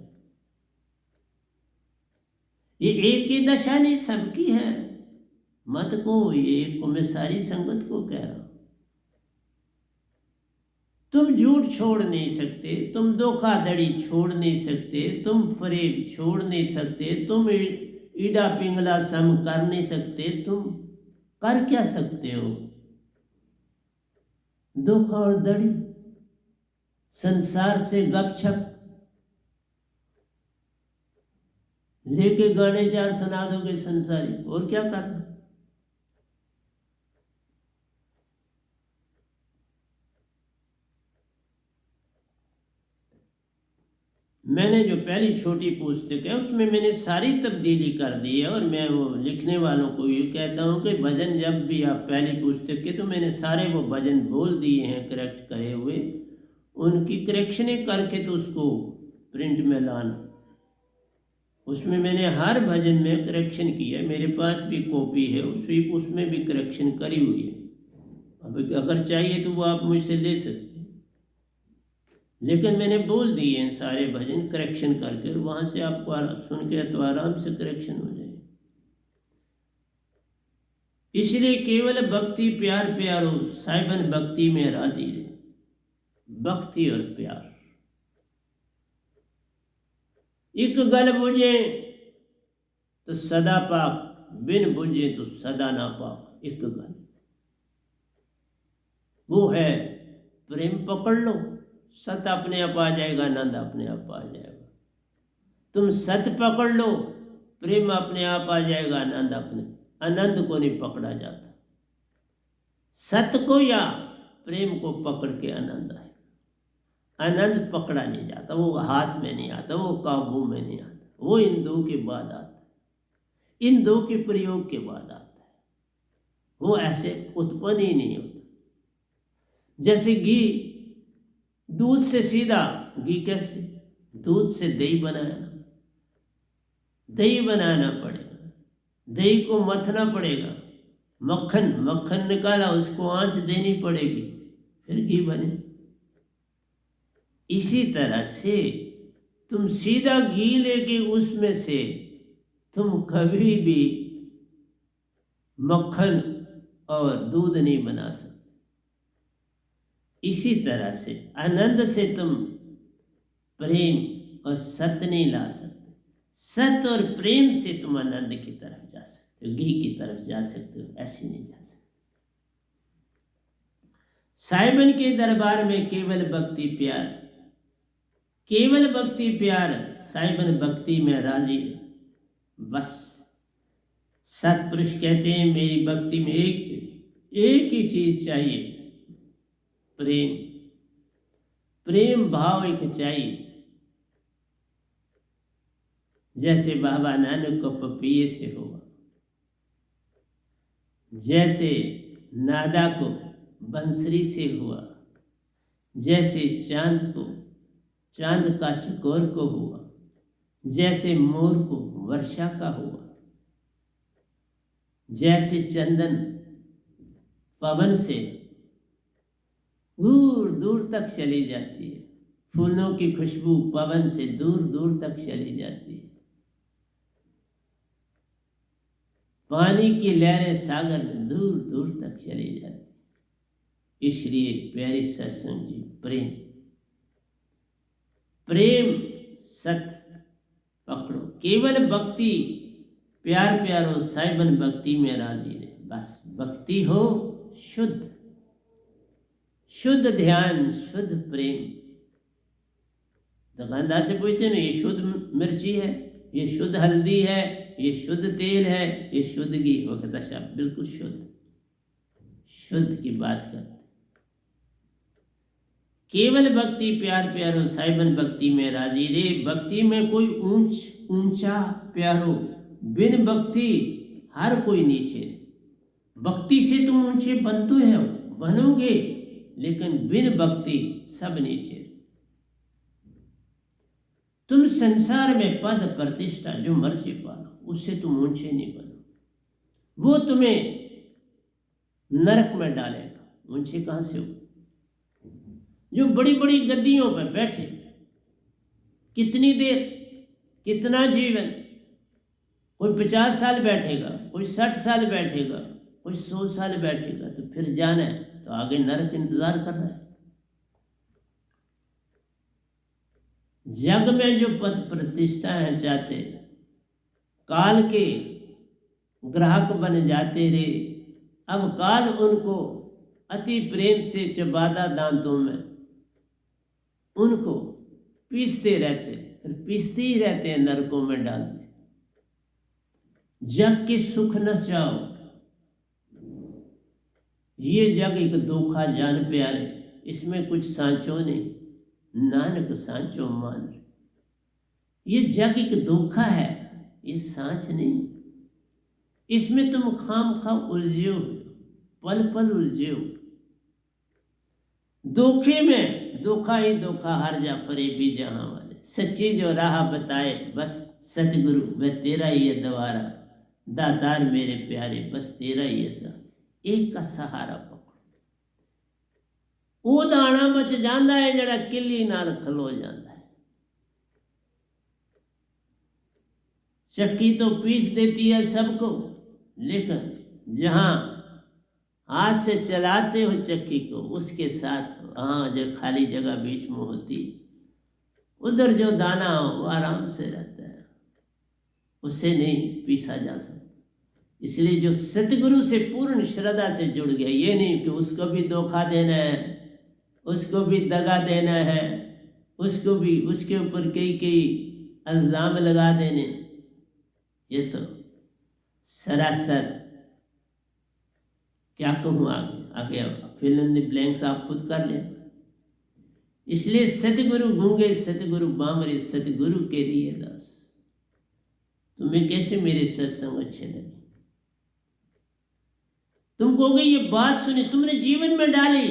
ये एक ही दशा नहीं, सबकी है। मत को ये एक को मैं सारी संगत को कह रहा हूं। तुम झूठ छोड़ नहीं सकते, तुम धोखाधड़ी छोड़ नहीं सकते, तुम फरेब छोड़ नहीं सकते, तुम ईड़ा पिंगला सम कर नहीं सकते। तुम कर क्या सकते हो? धोखा और दड़ी, संसार से गपशप लेके गाने चार सुना दोगे संसारी, और क्या करना? मैंने जो पहली छोटी पुस्तक है उसमें मैंने सारी तब्दीली कर दी है। और मैं वो लिखने वालों को ये कहता हूँ कि भजन जब भी आप पहली पुस्तक के, तो मैंने सारे वो भजन बोल दिए हैं करेक्ट करे हुए, उनकी करेक्शनें करके तो उसको प्रिंट में लाना। उसमें मैंने हर भजन में करेक्शन किया है। मेरे पास भी कॉपी है, उसमें भी करेक्शन करी हुई है। अब अगर चाहिए तो वो आप मुझसे ले सकते हैं। लेकिन मैंने बोल दिए हैं सारे भजन करेक्शन करके, वहां से आपको सुन के तो आराम से करेक्शन हो जाए। इसलिए केवल भक्ति प्यार प्यारो, साहिबन भक्ति में राजी रहे। भक्ति और प्यार एक गल बुझे तो सदा पाक, बिन बुझे तो सदा ना पाक। एक गल वो है प्रेम। पकड़ लो, सत अपने आप आ जाएगा, आनंद अपने आप आ जाएगा। तुम सत पकड़ लो, प्रेम अपने आप आ जाएगा, आनंद अपने। आनंद को नहीं पकड़ा जाता, सत्य को या प्रेम को पकड़ के आनंद आए। आनंद पकड़ा नहीं जाता, वो हाथ में नहीं आता, वो काबू में नहीं आता। वो इन दो के बाद आता है, इन दो के प्रयोग के बाद आता है। वो ऐसे उत्पन्न ही नहीं होता। जैसे घी, दूध से सीधा घी कैसे? दूध से दही बनाना, दही बनाना पड़ेगा, दही को मथना पड़ेगा, मक्खन निकाला, उसको आंच देनी पड़ेगी, फिर घी बने। इसी तरह से तुम सीधा घी लेके उसमें से तुम कभी भी मक्खन और दूध नहीं बना सकते। इसी तरह से आनंद से तुम प्रेम और सत्य नहीं ला सकते। सत्य और प्रेम से तुम आनंद की तरफ जा सकते हो, घी की तरफ जा सकते हो, ऐसे नहीं जा सकते। साहिबन के दरबार में केवल भक्ति प्यार, केवल भक्ति प्यार। साहिबन भक्ति में राजी, बस। सतपुरुष कहते हैं मेरी भक्ति में एक एक ही चीज चाहिए, प्रेम। प्रेम भाव एक चाहिए। जैसे बाबा नानक को पपीए से हुआ, जैसे नादा को बंसरी से हुआ, जैसे चांद को चांद का चकोर को हुआ, जैसे मोर को वर्षा का हुआ, जैसे चंदन पवन से दूर दूर तक चली जाती है, फूलों की खुशबू पवन से दूर दूर तक चली जाती है, पानी की लहरें सागर में दूर दूर तक चली जाती है। इसलिए प्यारे सत्संग जी, प्रेम प्रेम सत्य पकड़ो। केवल भक्ति प्यार प्यारो साइबन भक्ति में राजी रहे। बस भक्ति हो शुद्ध, शुद्ध ध्यान, शुद्ध प्रेम। दुकानदार से पूछते ना, ये शुद्ध मिर्ची है, ये शुद्ध हल्दी है, ये शुद्ध तेल है, ये शुद्ध घी? वो कहता साहब बिल्कुल शुद्ध, शुद्ध की बात करते। केवल भक्ति प्यार प्यारो साइबन भक्ति में राजी रे। भक्ति में कोई ऊंचा प्यारो, बिन भक्ति हर कोई नीचे रे। भक्ति से तुम ऊंचे बनते हो, बनोगे, लेकिन बिन भक्ति सब नीचे। तुम संसार में पद प्रतिष्ठा जो मर्जी पालो, उससे तुम ऊंचे नहीं बनो, वो तुम्हें नरक में डालेगा। ऊंचे कहां से हो? जो बड़ी बड़ी गद्दियों पर बैठे, कितनी देर, कितना जीवन, कोई 50 साल बैठेगा, कोई 60 साल बैठेगा, कोई 100 साल बैठेगा, तो फिर जाना है तो आगे नरक इंतजार कर रहा है। जग में जो पद प्रतिष्ठा है चाहते, काल के ग्राहक बन जाते रे। अब काल उनको अति प्रेम से चबादा दांतों में उनको पीसते रहते, फिर पीसते ही रहते हैं, नरकों में डालते। जग के सुख न चाहो, ये जग एक धोखा जान प्यारे, इसमें कुछ सांचो नहीं, नानक सांचो मान। ये जग एक धोखा है, ये सांच नहीं। इसमें तुम खाम खाम उलझे हो, पल पल उलझे हो। धोखे में धोखा ही धोखा, हर जा फरे भी जहां वाले। सच्ची जो राह बताए बस सतगुरु, वह तेरा ही है द्वारा। दातार मेरे प्यारे, बस तेरा ही है सा। एक का सहारा पकड़ो। ਉਹ ਦਾਣਾ ਬਚ ਜਾਂਦਾ ਹੈ ਜਿਹੜਾ ਕਿੱਲੀ ਨਾਲ ਖਲੋ ਜਾਂਦਾ है। चक्की तो पीस देती है सबको, लेकिन जहां हाथ से चलाते हो चक्की को, उसके साथ हाँ जो खाली जगह बीच में होती, उधर जो दाना हो वो आराम से रहता है, उससे नहीं पीसा जा सकता। इसलिए जो सतगुरु से पूर्ण श्रद्धा से जुड़ गया, ये नहीं कि उसको भी धोखा देना है, उसको भी दगा देना है, उसको भी उसके ऊपर कई कई इल्ज़ाम लगा देने, ये तो सरासर क्या कहूँ, आगे फिल इन द ब्लैंक्स आप खुद कर लें। इसलिए सतगुरु गूंगे, सतगुरु बामरे, सतगुरु के लिए दास। तुम्हें कैसे मेरे सत्संग अच्छे लगे? तुम कहोगे ये बात सुनी, तुमने जीवन में डाली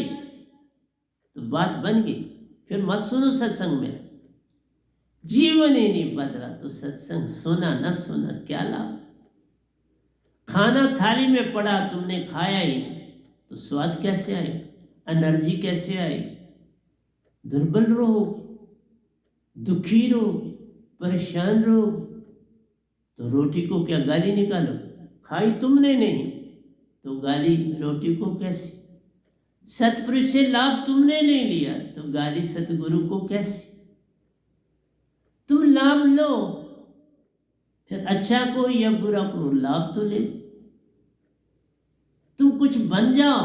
तो बात बन गई, फिर मत सुनो सत्संग में। जीवन ही नहीं बदला तो सत्संग सुना न सुना क्या लाभ? खाना थाली में पड़ा, तुमने खाया ही नहीं तो स्वाद कैसे आए, एनर्जी कैसे आई? दुर्बल रहोगे, दुखी रहोगे, परेशान रहोगे, तो रोटी को क्या गाली निकालो? खाई तुमने नहीं तो गाली रोटी को कैसी? सतपुरुष से लाभ तुमने नहीं लिया तो गाली सतगुरु को कैसी? तुम लाभ लो, फिर अच्छा को या बुरा को लाभ तो ले। तुम कुछ बन जाओ,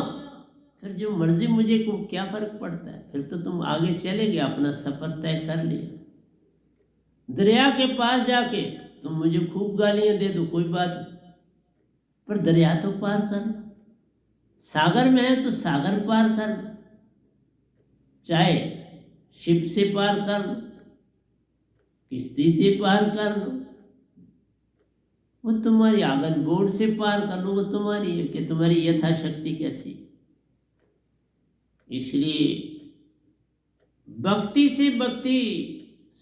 फिर जो मर्जी मुझे को क्या फर्क पड़ता है? फिर तो तुम आगे चले गए, अपना सफर तय कर लिया। दरिया के पास जाके तुम मुझे खूब गालियां दे दो, कोई बात नहीं, पर दरिया तो पार कर लो। सागर में है तो सागर पार कर, चाहे शिप से पार कर, किश्ती से पार कर, वो तुम्हारी आंगन बोर्ड से पार कर लो, वो तुम्हारी है कि तुम्हारी यथाशक्ति कैसी। इसलिए भक्ति से भक्ति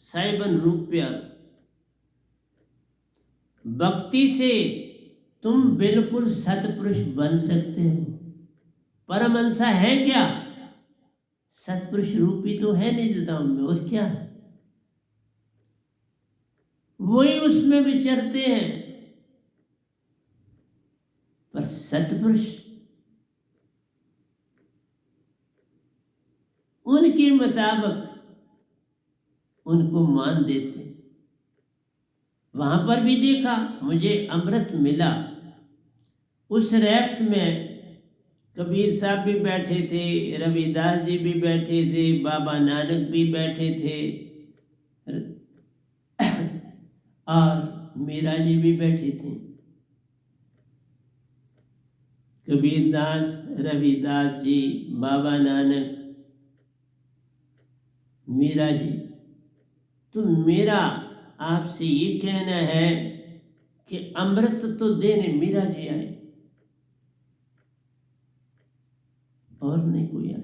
साइबन रूप प्यार, भक्ति से तुम बिल्कुल सतपुरुष बन सकते हो। परमहंसा है क्या? सतपुरुष रूपी तो है निज धाम में, और क्या है? वही उसमें विचरते हैं। पर सतपुरुष उनके मुताबिक उनको मान देते हैं। वहां पर भी देखा, मुझे अमृत मिला। उस रैफ्ट में कबीर साहब भी बैठे थे, रविदास जी भी बैठे थे, बाबा नानक भी बैठे थे, और मीरा जी भी बैठे थे। कबीरदास, रविदास जी, बाबा नानक, मीरा जी। तो मेरा आपसे ये कहना है कि अमृत तो देने मीरा जी आए और नहीं कोई आए।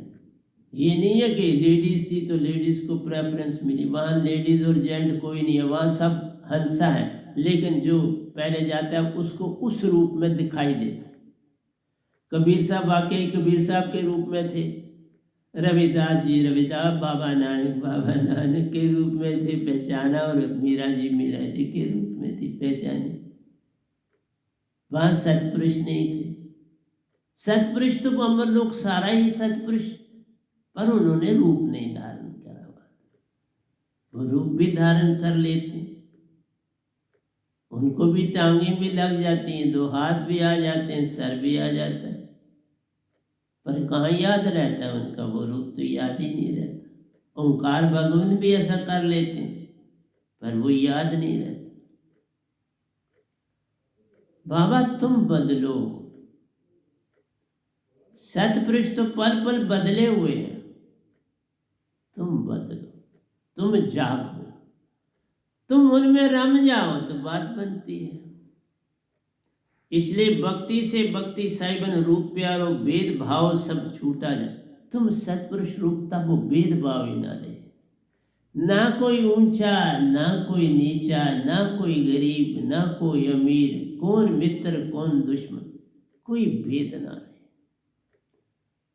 ये नहीं है कि लेडीज थी तो लेडीज को प्रेफरेंस मिली, वहां लेडीज और जेंट कोई नहीं है, वहां सब हंसा है, लेकिन जो पहले जाता है उसको उस रूप में दिखाई देता। कबीर साहब वाकई कबीर साहब के रूप में थे, रविदास जी रविदास, बाबा नानक के रूप में थे पहचाना, और मीरा जी के रूप में थी पहचानी। वहां सतपुरुष नहीं थे। सतपुरुष तो अमर लोग सारा ही सतपुरुष, पर उन्होंने रूप नहीं धारण करा हुआ। वो रूप भी धारण कर लेते, उनको भी टांगे भी लग जाती हैं, 2 हाथ भी आ जाते हैं, सर भी आ जाता है, पर कहाँ याद रहता है उनका वो रूप, तो याद ही नहीं रहता। ओंकार भगवान भी ऐसा कर लेते हैं, पर वो याद नहीं रहता। बाबा तुम बदलो, सतपुरुष तो पल पल बदले हुए हैं, तुम बदलो, तुम जागो, तुम उनमें रम जाओ तो बात बनती है। इसलिए भक्ति से भक्ति साइबन रूप प्यारो, भेदभाव सब छूटा जाए। तुम सतपुरुष रूपता को भेदभाव ही ना ले, ना कोई ऊंचा ना कोई नीचा, ना कोई गरीब ना कोई अमीर, कौन मित्र कौन दुश्मन, कोई भेद ना रहे।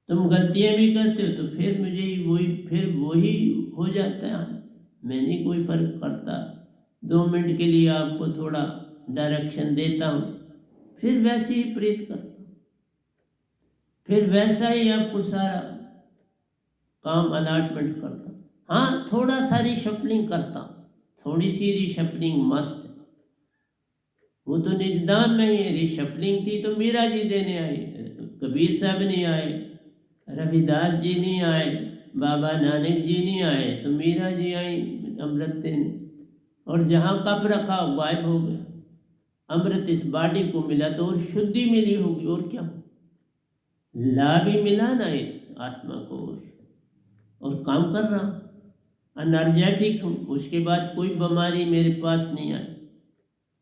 तुम गलतियां भी करते हो तो फिर मुझे वही हो जाता है, मैं नहीं कोई फर्क पड़ता। 2 मिनट के लिए आपको थोड़ा डायरेक्शन देता हूँ, फिर वैसे ही प्रेरित करता हूँ, फिर वैसा ही आपको सारा काम अलॉटमेंट करता हूँ। हाँ, थोड़ा सा रिशफलिंग करता हूँ, थोड़ी सी रिशफलिंग मस्ट है। वो तो निजदाम में ही रिशफलिंग थी तो मीरा जी देने आए, कबीर साहब नहीं आए, रविदास जी नहीं आए, बाबा नानक जी नहीं आए, तो मीरा जी आई अमृत देने, और जहाँ कप रखा गायब हो गया। अमृत इस बॉडी को मिला तो और शुद्धि मिली होगी, और क्या हो, लाभ ही मिला ना इस आत्मा को, और काम कर रहा हूँ, एनर्जेटिक हूँ। उसके बाद कोई बीमारी मेरे पास नहीं आई,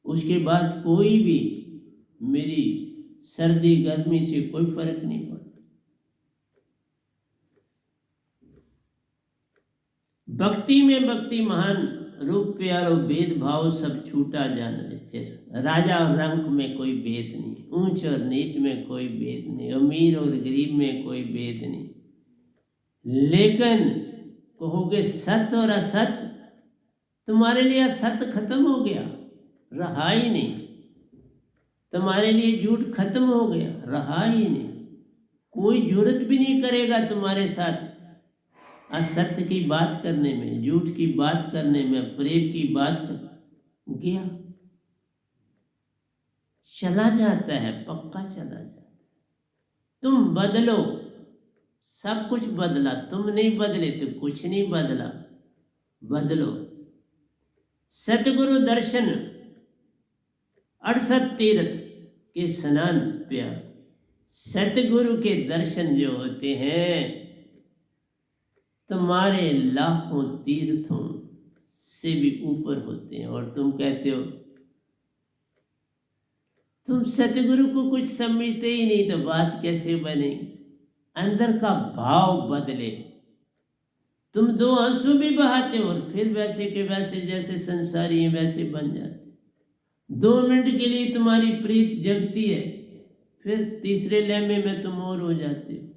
उसके बाद कोई भी मेरी सर्दी गर्मी से कोई फर्क नहीं पड़ा। भक्ति में भक्ति महान रूप प्यारो, भेदभाव सब छूटा जान रे। फिर राजा और रंक में कोई भेद नहीं, ऊंच और नीच में कोई भेद नहीं, अमीर और गरीब में कोई भेद नहीं। लेकिन कहोगे सत्य और असत, तुम्हारे लिए असत खत्म हो गया, रहा ही नहीं। तुम्हारे लिए झूठ खत्म हो गया, रहा ही नहीं। कोई जरूरत भी नहीं करेगा तुम्हारे साथ असत्य की बात करने में, झूठ की बात करने में, फरेब की बात कर गया, चला जाता है, पक्का चला जाता है। तुम बदलो, सब कुछ बदला, तुम नहीं बदले तो कुछ नहीं बदला। बदलो। सतगुरु दर्शन 68 तीर्थ के स्नान प्यार, सतगुरु के दर्शन जो होते हैं तुम्हारे लाखों तीर्थों से भी ऊपर होते हैं। और तुम कहते हो तुम सतगुरु को कुछ समझते ही नहीं, तो बात कैसे बनेगी? अंदर का भाव बदले। तुम दो आंसू भी बहाते हो और फिर वैसे के वैसे जैसे संसारी हैं वैसे बन जाते। 2 मिनट के लिए तुम्हारी प्रीत जगती है, फिर तीसरे लम्हे में तुम और हो जाते हो,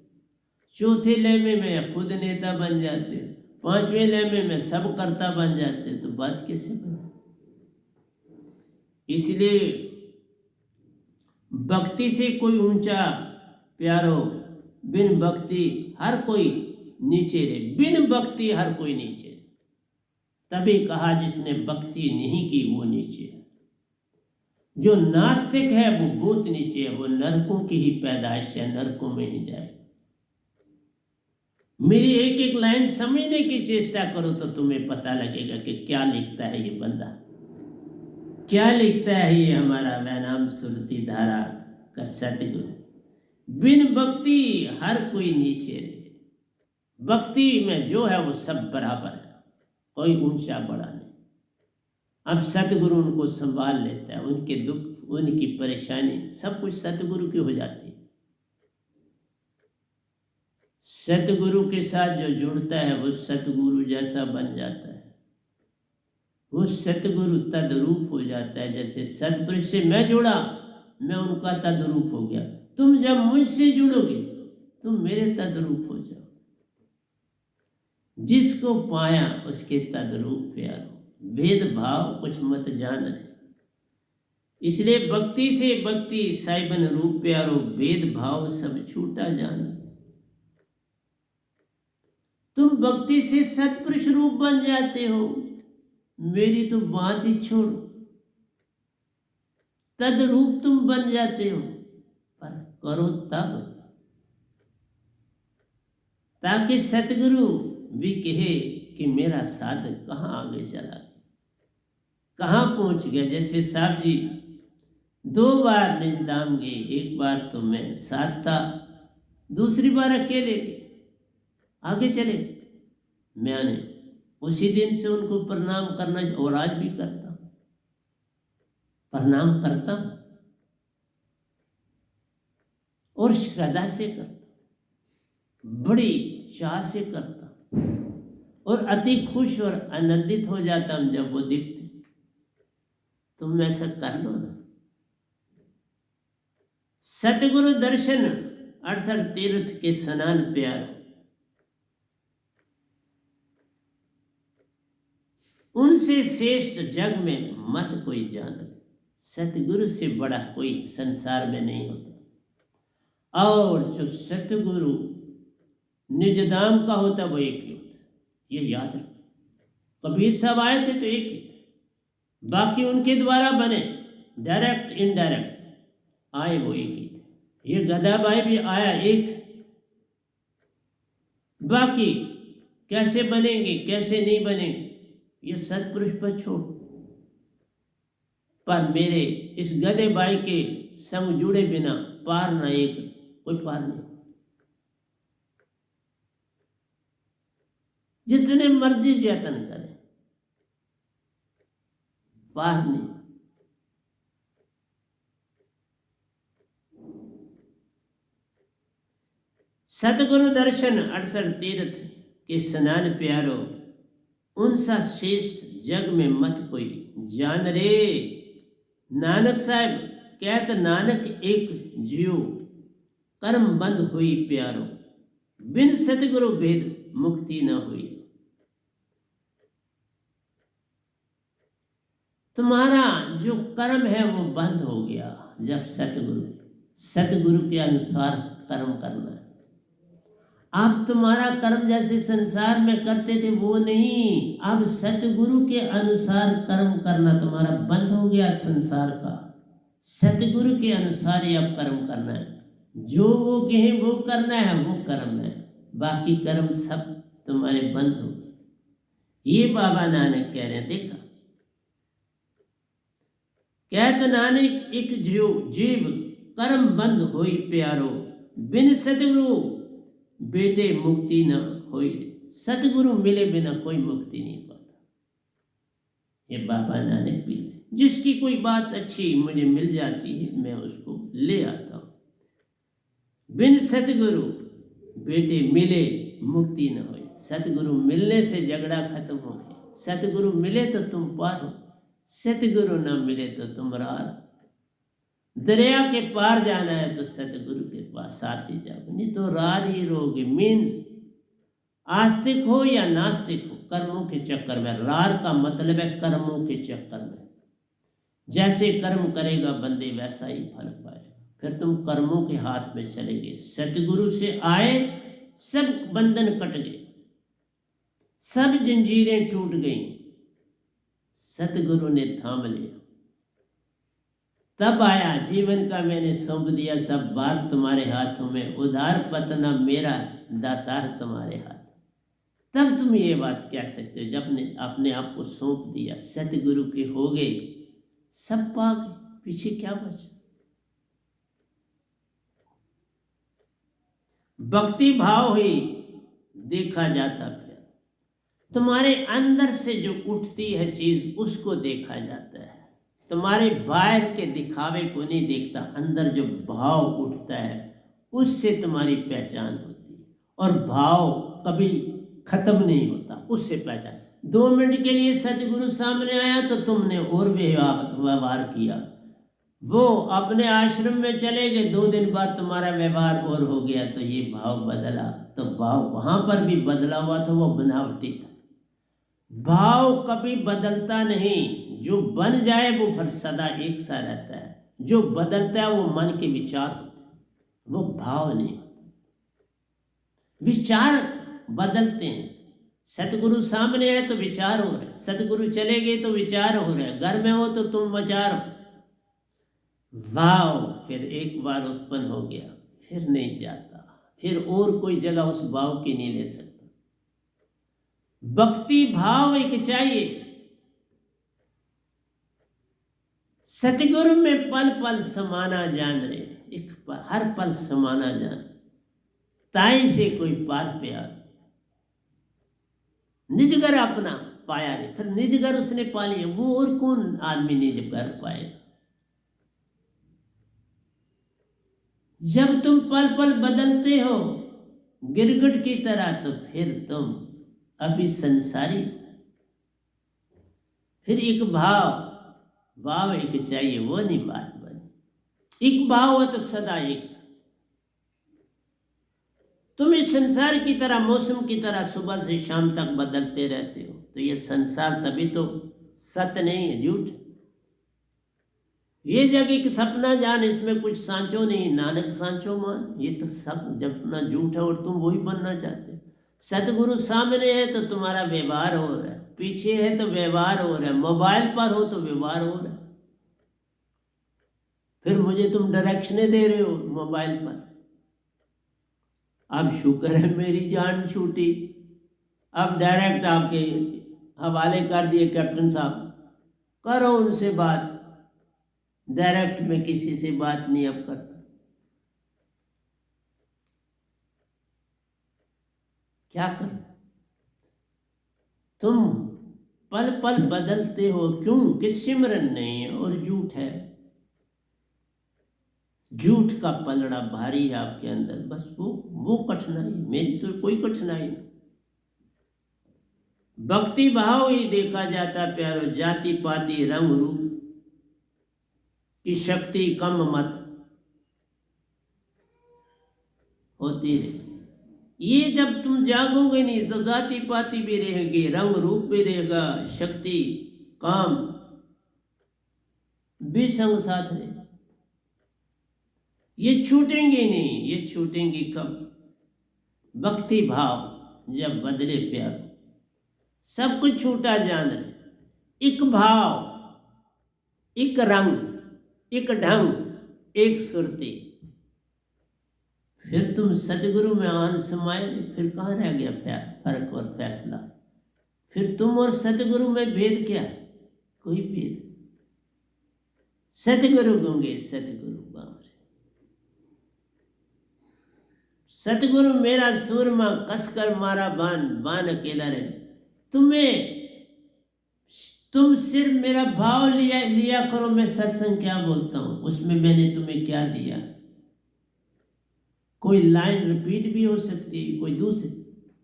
चौथे लम्हे में खुद नेता बन जाते हो, 5वें लम्हे में सब कर्ता बन जाते हो। तो बात कैसे बने? इसलिए भक्ति से कोई ऊंचा प्यारो, बिन भक्ति हर कोई नीचे रे, बिन भक्ति हर कोई नीचे। तभी कहा जिसने भक्ति नहीं की वो नीचे है। जो नास्तिक है वो बहुत नीचे है, वो नरकों की ही पैदाइश है, नरकों में ही जाए। मेरी एक एक लाइन समझने की चेष्टा करो तो तुम्हें पता लगेगा कि क्या लिखता है ये बंदा, क्या लिखता है ये हमारा वैनाम सुरती धारा का सतगुरु। बिन भक्ति हर कोई नीचे रहे। भक्ति में जो है वो सब बराबर है, कोई ऊंचा बड़ा नहीं। अब सतगुरु उनको संभाल लेता है, उनके दुख उनकी परेशानी सब कुछ सतगुरु की हो जाती है। सतगुरु के साथ जो जुड़ता है वो सतगुरु जैसा बन जाता है, वो सतगुरु तद्रूप हो जाता है। जैसे सतपुरुष से मैं जुड़ा, मैं उनका तद्रूप हो गया। तुम जब मुझसे जुड़ोगे तुम मेरे तद्रूप हो जाओ। जिसको पाया उसके तद्रूप प्यारो, भेदभाव कुछ मत जान। इसलिए भक्ति से भक्ति साइबन रूप प्यारो, भेदभाव सब छूटा जान। तुम भक्ति से सतपुरुष रूप बन जाते हो, मेरी तो बात ही छोड़ो, तद रूप तुम बन जाते हो। पर करो तब, ताकि सतगुरु भी कहे कि मेरा साधक कहाँ आगे चला, कहाँ पहुंच गया। जैसे साहब जी 2 बार निजधाम गए, एक बार तो मैं साथ था, दूसरी बार अकेले गए, आगे चले। मैंने उसी दिन से उनको प्रणाम करना, और आज भी करता हूं, प्रणाम करता हूं और श्रद्धा से करता, बड़ी चाह से करता और अति खुश और आनंदित हो जाता हूं जब वो दिखते। तुम ऐसा कर लो ना। सतगुरु दर्शन 68 तीर्थ के स्नान प्यारो, उनसे श्रेष्ठ जग में मत कोई जान। सतगुरु से बड़ा कोई संसार में नहीं होता। और जो सतगुरु निजधाम का होता वो एक ही होता, ये याद रखो। कबीर साहब आए थे तो एक ही थे, बाकी उनके द्वारा बने, डायरेक्ट इनडायरेक्ट आए वो एक ही थे। ये गदाबाई भी आया एक, बाकी कैसे बनेंगे कैसे नहीं बनेंगे ये सतपुरुष पर छोड़। पर मेरे इस गधे बाई के संग जुड़े बिना पार ना एक, कोई पार नहीं। जितने मर्जी यत्न करें पार नहीं। सतगुरु दर्शन 68 तीर्थ के स्नान प्यारो, उनसा श्रेष्ठ जग में मत कोई जान रे। नानक साहब कहत नानक एक जियो, कर्म बंद हुई प्यारो, बिन सतगुरु भेद मुक्ति न हुई। तुम्हारा जो कर्म है वो बंद हो गया जब सतगुरु के अनुसार कर्म करना है। आप तुम्हारा कर्म जैसे संसार में करते थे वो नहीं, अब सतगुरु के अनुसार कर्म करना तुम्हारा बंद हो गया संसार का। सतगुरु के अनुसार ही अब कर्म करना है, जो वो कहे वो करना है, वो कर्म है। बाकी कर्म सब तुम्हारे बंद हो गए। ये बाबा नानक कह रहे हैं। देखा कहत नानक एक जीव कर्म बंद होई प्यारो, बिन सतगुरु बेटे मुक्ति न होई। सतगुरु मिले बिना कोई मुक्ति नहीं पाता। ये बाबा नानक भी, जिसकी कोई बात अच्छी मुझे मिल जाती है मैं उसको ले आता हूं। बिन सतगुरु बेटे मिले मुक्ति न होई। सतगुरु मिलने से झगड़ा खत्म हो गया। सतगुरु मिले तो तुम पार हो, सतगुरु न मिले तो तुम रार। दरिया के पार जाना है तो सतगुरु के पास साथ ही जाओ, नहीं तो रार ही रहोगे। मीन्स आस्तिक हो या नास्तिक हो, कर्मों के चक्कर में। रार का मतलब है कर्मों के चक्कर में। जैसे कर्म करेगा बंदे वैसा ही फल पाएगा। फिर तुम कर्मों के हाथ में चले गए। सतगुरु से आए, सब बंधन कट गए, सब जंजीरें टूट गईं, सतगुरु ने थाम लिया। तब आया जीवन का मैंने सौंप दिया सब बार तुम्हारे हाथों में, उधार पतना मेरा दातार तुम्हारे हाथ। तब तुम ये बात कह सकते हो जब ने अपने आप को सौंप दिया, सतगुरु के हो गए, सब पा गए, पीछे क्या बचा। भक्ति भाव ही देखा जाता प्यार। तुम्हारे अंदर से जो उठती है चीज उसको देखा जाता है। तुम्हारे बाहर के दिखावे को नहीं देखता, अंदर जो भाव उठता है उससे तुम्हारी पहचान होती है। और भाव कभी खत्म नहीं होता, उससे पहचान। 2 मिनट के लिए सतगुरु सामने आया तो तुमने और व्यवहार किया, वो अपने आश्रम में चले गए, 2 दिन बाद तुम्हारा व्यवहार और हो गया, तो ये भाव बदला। तो भाव वहां पर भी बदला हुआ था, वो बनावटी था। भाव कभी बदलता नहीं। जो बन जाए वो फिर सदा एक सा रहता है। जो बदलता है वो मन के विचार होते हैं, वो भाव नहीं होता। विचार बदलते हैं। सतगुरु सामने है तो विचार हो रहा है, सतगुरु चले गए तो विचार हो रहा है, घर में हो तो तुम विचार हो। भाव फिर एक बार उत्पन्न हो गया फिर नहीं जाता, फिर और कोई जगह उस भाव की नहीं ले सकता। भक्ति भाव एक चाहिए। सतगुरु में पल पल समाना जान रहे, एक पल, हर पल समाना जान। ताई से कोई पार प्यार, निज घर अपना पाया नहीं। फिर निज घर उसने पा लिया, वो और कौन आदमी निज घर पाएगा। जब तुम पल पल बदलते हो गिरगिट की तरह, तो फिर तुम अभी संसारी। फिर एक भाव एक चाहिए, वो नहीं बात बनी। एक भाव हो तो सदा एक। तुम इस संसार की तरह, मौसम की तरह सुबह से शाम तक बदलते रहते हो, तो ये संसार तभी तो सत्य नहीं है, झूठ। ये जग एक सपना जान, इसमें कुछ सांचो नहीं, नानक सांचो मान। ये तो सब जब अपना झूठ है और तुम वही बनना चाहते हो। सतगुरु सामने है तो तुम्हारा व्यवहार हो रहा है, पीछे है तो व्यवहार हो रहा है, मोबाइल पर हो तो व्यवहार हो रहा है। फिर मुझे तुम डायरेक्शनें दे रहे हो मोबाइल पर। अब शुक्र है मेरी जान छूटी, अब डायरेक्ट आपके हवाले कर दिए कैप्टन साहब, करो उनसे बात। डायरेक्ट में किसी से बात नहीं अब करता। क्या करूं? तुम पल पल बदलते हो, क्यों? कि सिमरन नहीं है और झूठ है। झूठ का पलड़ा भारी है आपके अंदर, बस वो कठिनाई। मेरी तो कोई कठिनाई नहीं। भक्ति भाव ही देखा जाता प्यारो, जाति पाति रंग रूप की शक्ति कम मत होती है। ये जब तुम जागोगे नहीं तो जाति पाति भी रहेगी, रंग रूप भी रहेगा, शक्ति काम भी संग साथ रहे। ये छूटेंगे नहीं। ये छूटेंगी कब? भक्ति भाव जब बदले प्यार, सब कुछ छूटा जान रहे। एक भाव, एक रंग, एक ढंग, एक सुरती। फिर तुम सतगुरु में आन समाये, फिर कहाँ रह गया फर्क और फैसला? फिर तुम और सतगुरु में भेद क्या है? कोई भेद। सतगुरु गूंगे सतगुरु बामरे, सतगुरु मेरा सूरमा कसकर मारा बाण, बाण अकेला रहे। तुम सिर्फ मेरा भाव लिया करो। मैं सत्संग क्या बोलता हूं, उसमें मैंने तुम्हें क्या दिया। कोई लाइन रिपीट भी हो सकती है, कोई दूसरी,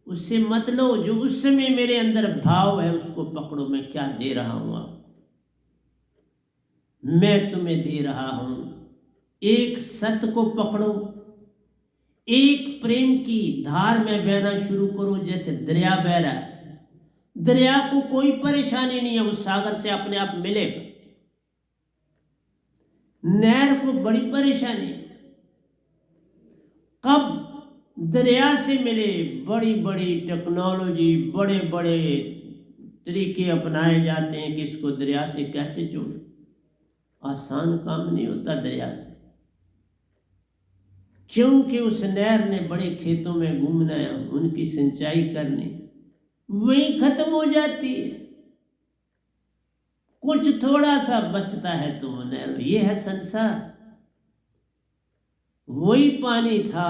उससे मत लो। जो उस समय मेरे अंदर भाव है उसको पकड़ो। मैं क्या दे रहा हूं आपको, मैं तुम्हें दे रहा हूं। एक सत्य को पकड़ो, एक प्रेम की धार में बहना शुरू करो, जैसे दरिया बह रहा है। दरिया को कोई परेशानी नहीं है, वो सागर से अपने आप मिलेगा। नहर को बड़ी परेशानी है, कब दरिया से मिले। बड़ी बड़ी टेक्नोलॉजी, बड़े बड़े तरीके अपनाए जाते हैं कि इसको दरिया से कैसे जोड़ें। आसान काम नहीं होता दरिया से, क्योंकि उस नहर ने बड़े खेतों में घूमना है, उनकी सिंचाई करनी, वही खत्म हो जाती है। कुछ थोड़ा सा बचता है तो वो नहर, ये है संसार। वही पानी था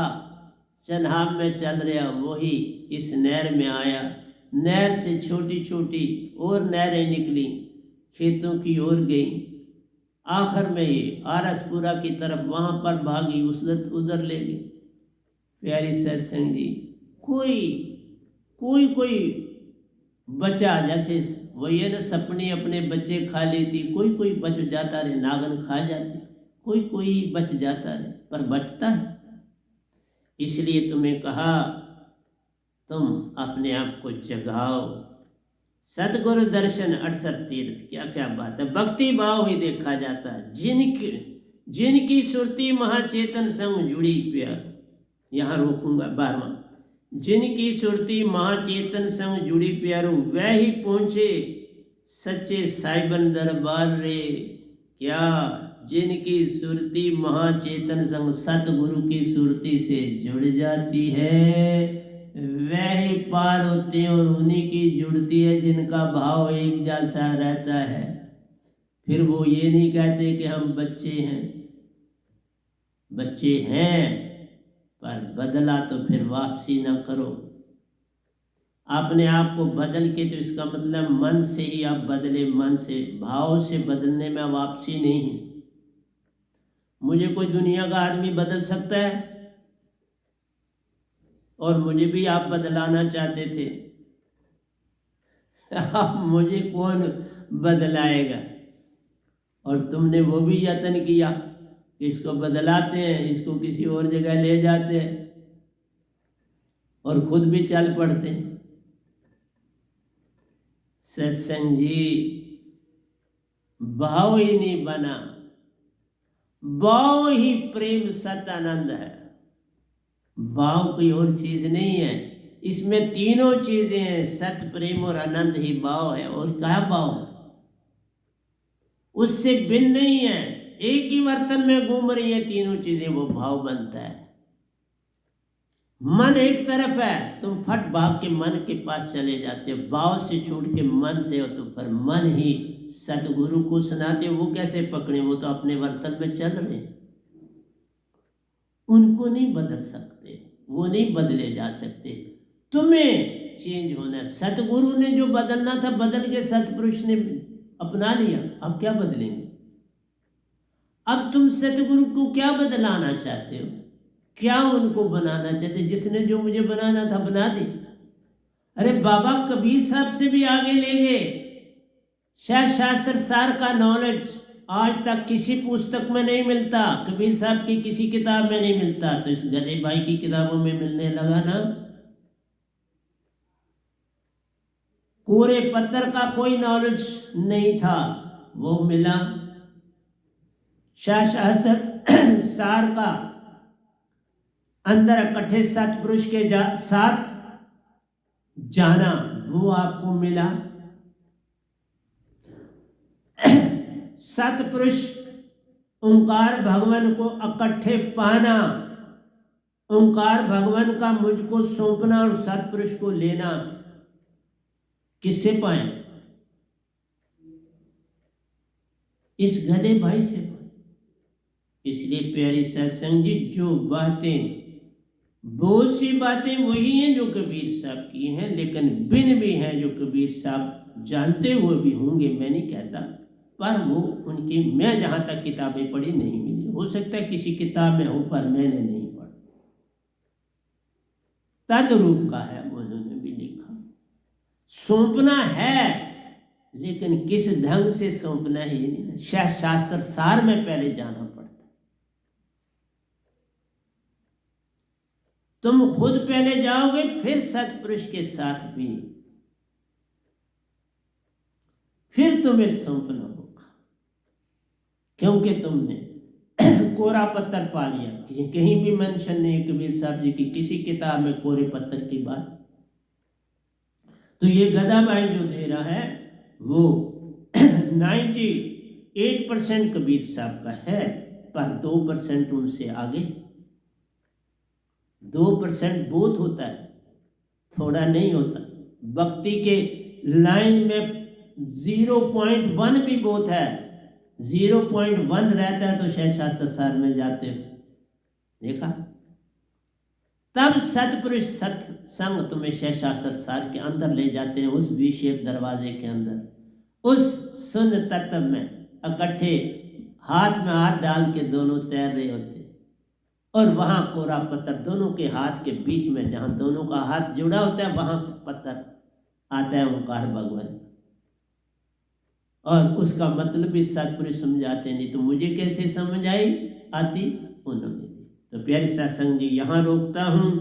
चन्हाब में चल रहा, वही इस नहर में आया। नहर से छोटी छोटी और नहरें निकली, खेतों की ओर गई। आखिर में ये आरसपुरा की तरफ वहां पर भागी, उधर ले गई। प्यारी सत्संग जी, कोई बचा, जैसे वही है ना, सपनी अपने बच्चे खा लेती, कोई बच जाता रहे, नागन खा जाती, कोई बच जाता रहे, पर बचता है। इसलिए तुम्हें कहा तुम अपने आप को जगाओ। सतगुरु दर्शन 68 तीर्थ, क्या क्या बात है। भक्ति भाव ही देखा जाता है, जिनकी सुरती महाचेतन संग जुड़ी प्यार। यहां रोकूंगा 12वां। जिनकी सुरती महाचेतन संग जुड़ी प्यारो, वह ही पहुंचे सच्चे साइबन दरबार रे। क्या, जिनकी सुरती महाचेतन संग सतगुरु की सुरती से जुड़ जाती है, वह ही पार होते हैं। और उन्हीं की जुड़ती है जिनका भाव एक जैसा रहता है। फिर वो ये नहीं कहते कि हम बच्चे हैं, पर बदला तो फिर वापसी ना करो। अपने आप को बदल के, तो इसका मतलब मन से ही आप बदले, मन से, भाव से बदलने में वापसी नहीं है। मुझे कोई दुनिया का आदमी बदल सकता है, और मुझे भी आप बदलाना चाहते थे। अब मुझे कौन बदलाएगा। और तुमने वो भी यत्न किया कि इसको बदलाते हैं, इसको किसी और जगह ले जाते हैं, और खुद भी चल पड़ते हैं। सत्संग जी, भाव ही नहीं बना, भाव ही प्रेम सत आनंद है। भाव कोई और चीज नहीं है, इसमें तीनों चीजें हैं, सत, प्रेम और आनंद ही भाव है। और क्या भाव है, उससे भिन्न नहीं है। एक ही बर्तन में घूम रही है तीनों चीजें, वो भाव बनता है। मन एक तरफ है, तुम फट भाग के मन के पास चले जाते हो, भाव से छूट के मन से हो, तो पर मन ही सतगुरु को सुनाते। वो कैसे पकड़े, वो तो अपने बर्तन में चल रहे हैं, उनको नहीं बदल सकते, वो नहीं बदले जा सकते। तुम्हें चेंज होना है। सतगुरु ने जो बदलना था बदल के सतपुरुष ने अपना लिया, अब क्या बदलेंगे। अब तुम सतगुरु को क्या बदलाना चाहते हो, क्या उनको बनाना चाहते। जिसने जो मुझे बनाना था बना दी। अरे बाबा कबीर साहब से भी आगे ले गए। शास्त्र सार का नॉलेज आज तक किसी पुस्तक में नहीं मिलता, कबीर साहब की किसी किताब में नहीं मिलता, तो इस गधे भाई की किताबों में मिलने लगा ना। कोरे पत्थर का कोई नॉलेज नहीं था, वो मिला। शास्त्र सार का अंदर इकट्ठे सतपुरुष के साथ जाना, वो आपको मिला। सतपुरुष ओंकार भगवान को इकट्ठे पाना, ओंकार भगवान का मुझको सौंपना और सतपुरुष को लेना, किससे पाए, इस गधे भाई से पाए। इसलिए प्यारी सत्संग जी, जो बातें बहुत सी बातें वही हैं जो कबीर साहब की हैं, लेकिन बिन भी हैं जो कबीर साहब जानते हुए भी होंगे, मैं नहीं कहता, पर वो उनकी, मैं जहाँ तक किताबें पढ़ी नहीं मिली, हो सकता है किसी किताब में हो पर मैंने नहीं पढ़ा। तद्रूप का है उन्होंने भी लिखा। सौंपना है, लेकिन किस ढंग से सौंपना है ये नहीं, शास्त्र सार में पहले जाना पड़ता। तुम खुद पहले जाओगे, फिर सतपुरुष के साथ भी, फिर तुम्हें सौंपना होगा। क्योंकि तुमने कोरा पत्थर पा लिया, कहीं भी मेंशन नहीं कबीर साहब जी की किसी किताब में कोरे पत्थर की बात। तो ये गदाबाई जो दे रहा है वो 98% कबीर साहब का है, पर 2% उनसे आगे। 2% बहुत होता है, थोड़ा नहीं होता। भक्ति के लाइन में 0.1 भी बहुत है। 0.1 रहता है तो शायद शास्त्र सार में जाते हो, देखा। तब सतपुरुष सत्संग तुम्हें शायद शास्त्र सार के अंदर ले जाते हैं, उस वी शेप दरवाजे के अंदर, उस सुन तत्व में इकट्ठे हाथ में हाथ डाल के दोनों तैर रहे होते, और वहां कोरा पत्थर दोनों के हाथ के बीच में, जहां दोनों का हाथ जुड़ा होता है वहां पत्थर आता है, ओंकार भगवान। और उसका मतलब भी सतपुरुष समझाते, नहीं तो मुझे कैसे समझ आई आती उन्होंने दी। तो प्यारे सत्संग जी यहाँ रोकता हूँ।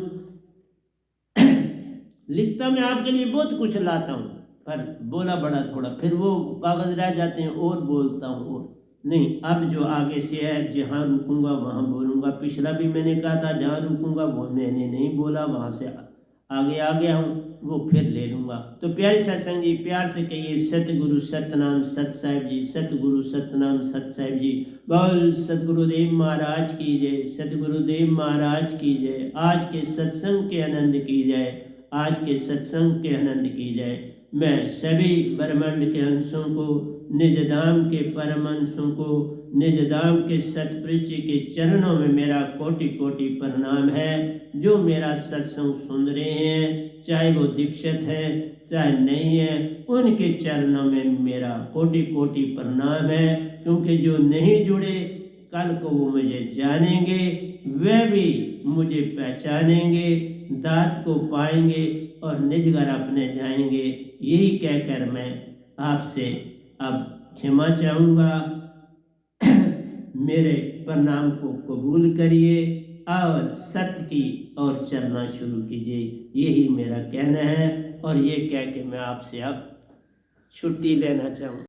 लिखता मैं आपके लिए बहुत कुछ लाता हूँ, पर बोला बड़ा थोड़ा, फिर वो कागज रह जाते हैं और बोलता हूँ और नहीं। अब जो आगे से है, जहाँ रुकूंगा वहाँ बोलूँगा। पिछला भी मैंने कहा था जहाँ रुकूंगा वो मैंने नहीं बोला, वहाँ से आगे आ गया हूँ, वो फिर ले लूँगा। तो प्यारे सत्संग जी प्यार से कहिए सतगुरु सतनाम सत साहिब जी, सतगुरु सतनाम सत साहिब जी। बोल सतगुरुदेव महाराज की जय, सतगुरुदेव महाराज की जय। आज के सत्संग के आनंद की जय, आज के सत्संग के आनंद की जय। मैं सभी ब्रह्मांड के अंशों को, निज धाम के परम अंशों को, निज धाम के सतपुरुष जी के चरणों में मेरा कोटि कोटि प्रणाम है। जो मेरा सत्संग सुन रहे हैं, चाहे वो दीक्षित है चाहे नहीं है, उनके चरणों में मेरा कोटि कोटि प्रणाम है। क्योंकि जो नहीं जुड़े कल को वो मुझे जानेंगे, वे भी मुझे पहचानेंगे, दात को पाएंगे और निज घर अपने जाएंगे। यही कहकर मैं आपसे अब क्षमा चाहूँगा। मेरे प्रणाम को कबूल करिए और सत्य की ओर चलना शुरू कीजिए, यही मेरा कहना है। और ये कह के मैं आपसे अब छुट्टी लेना चाहूँ।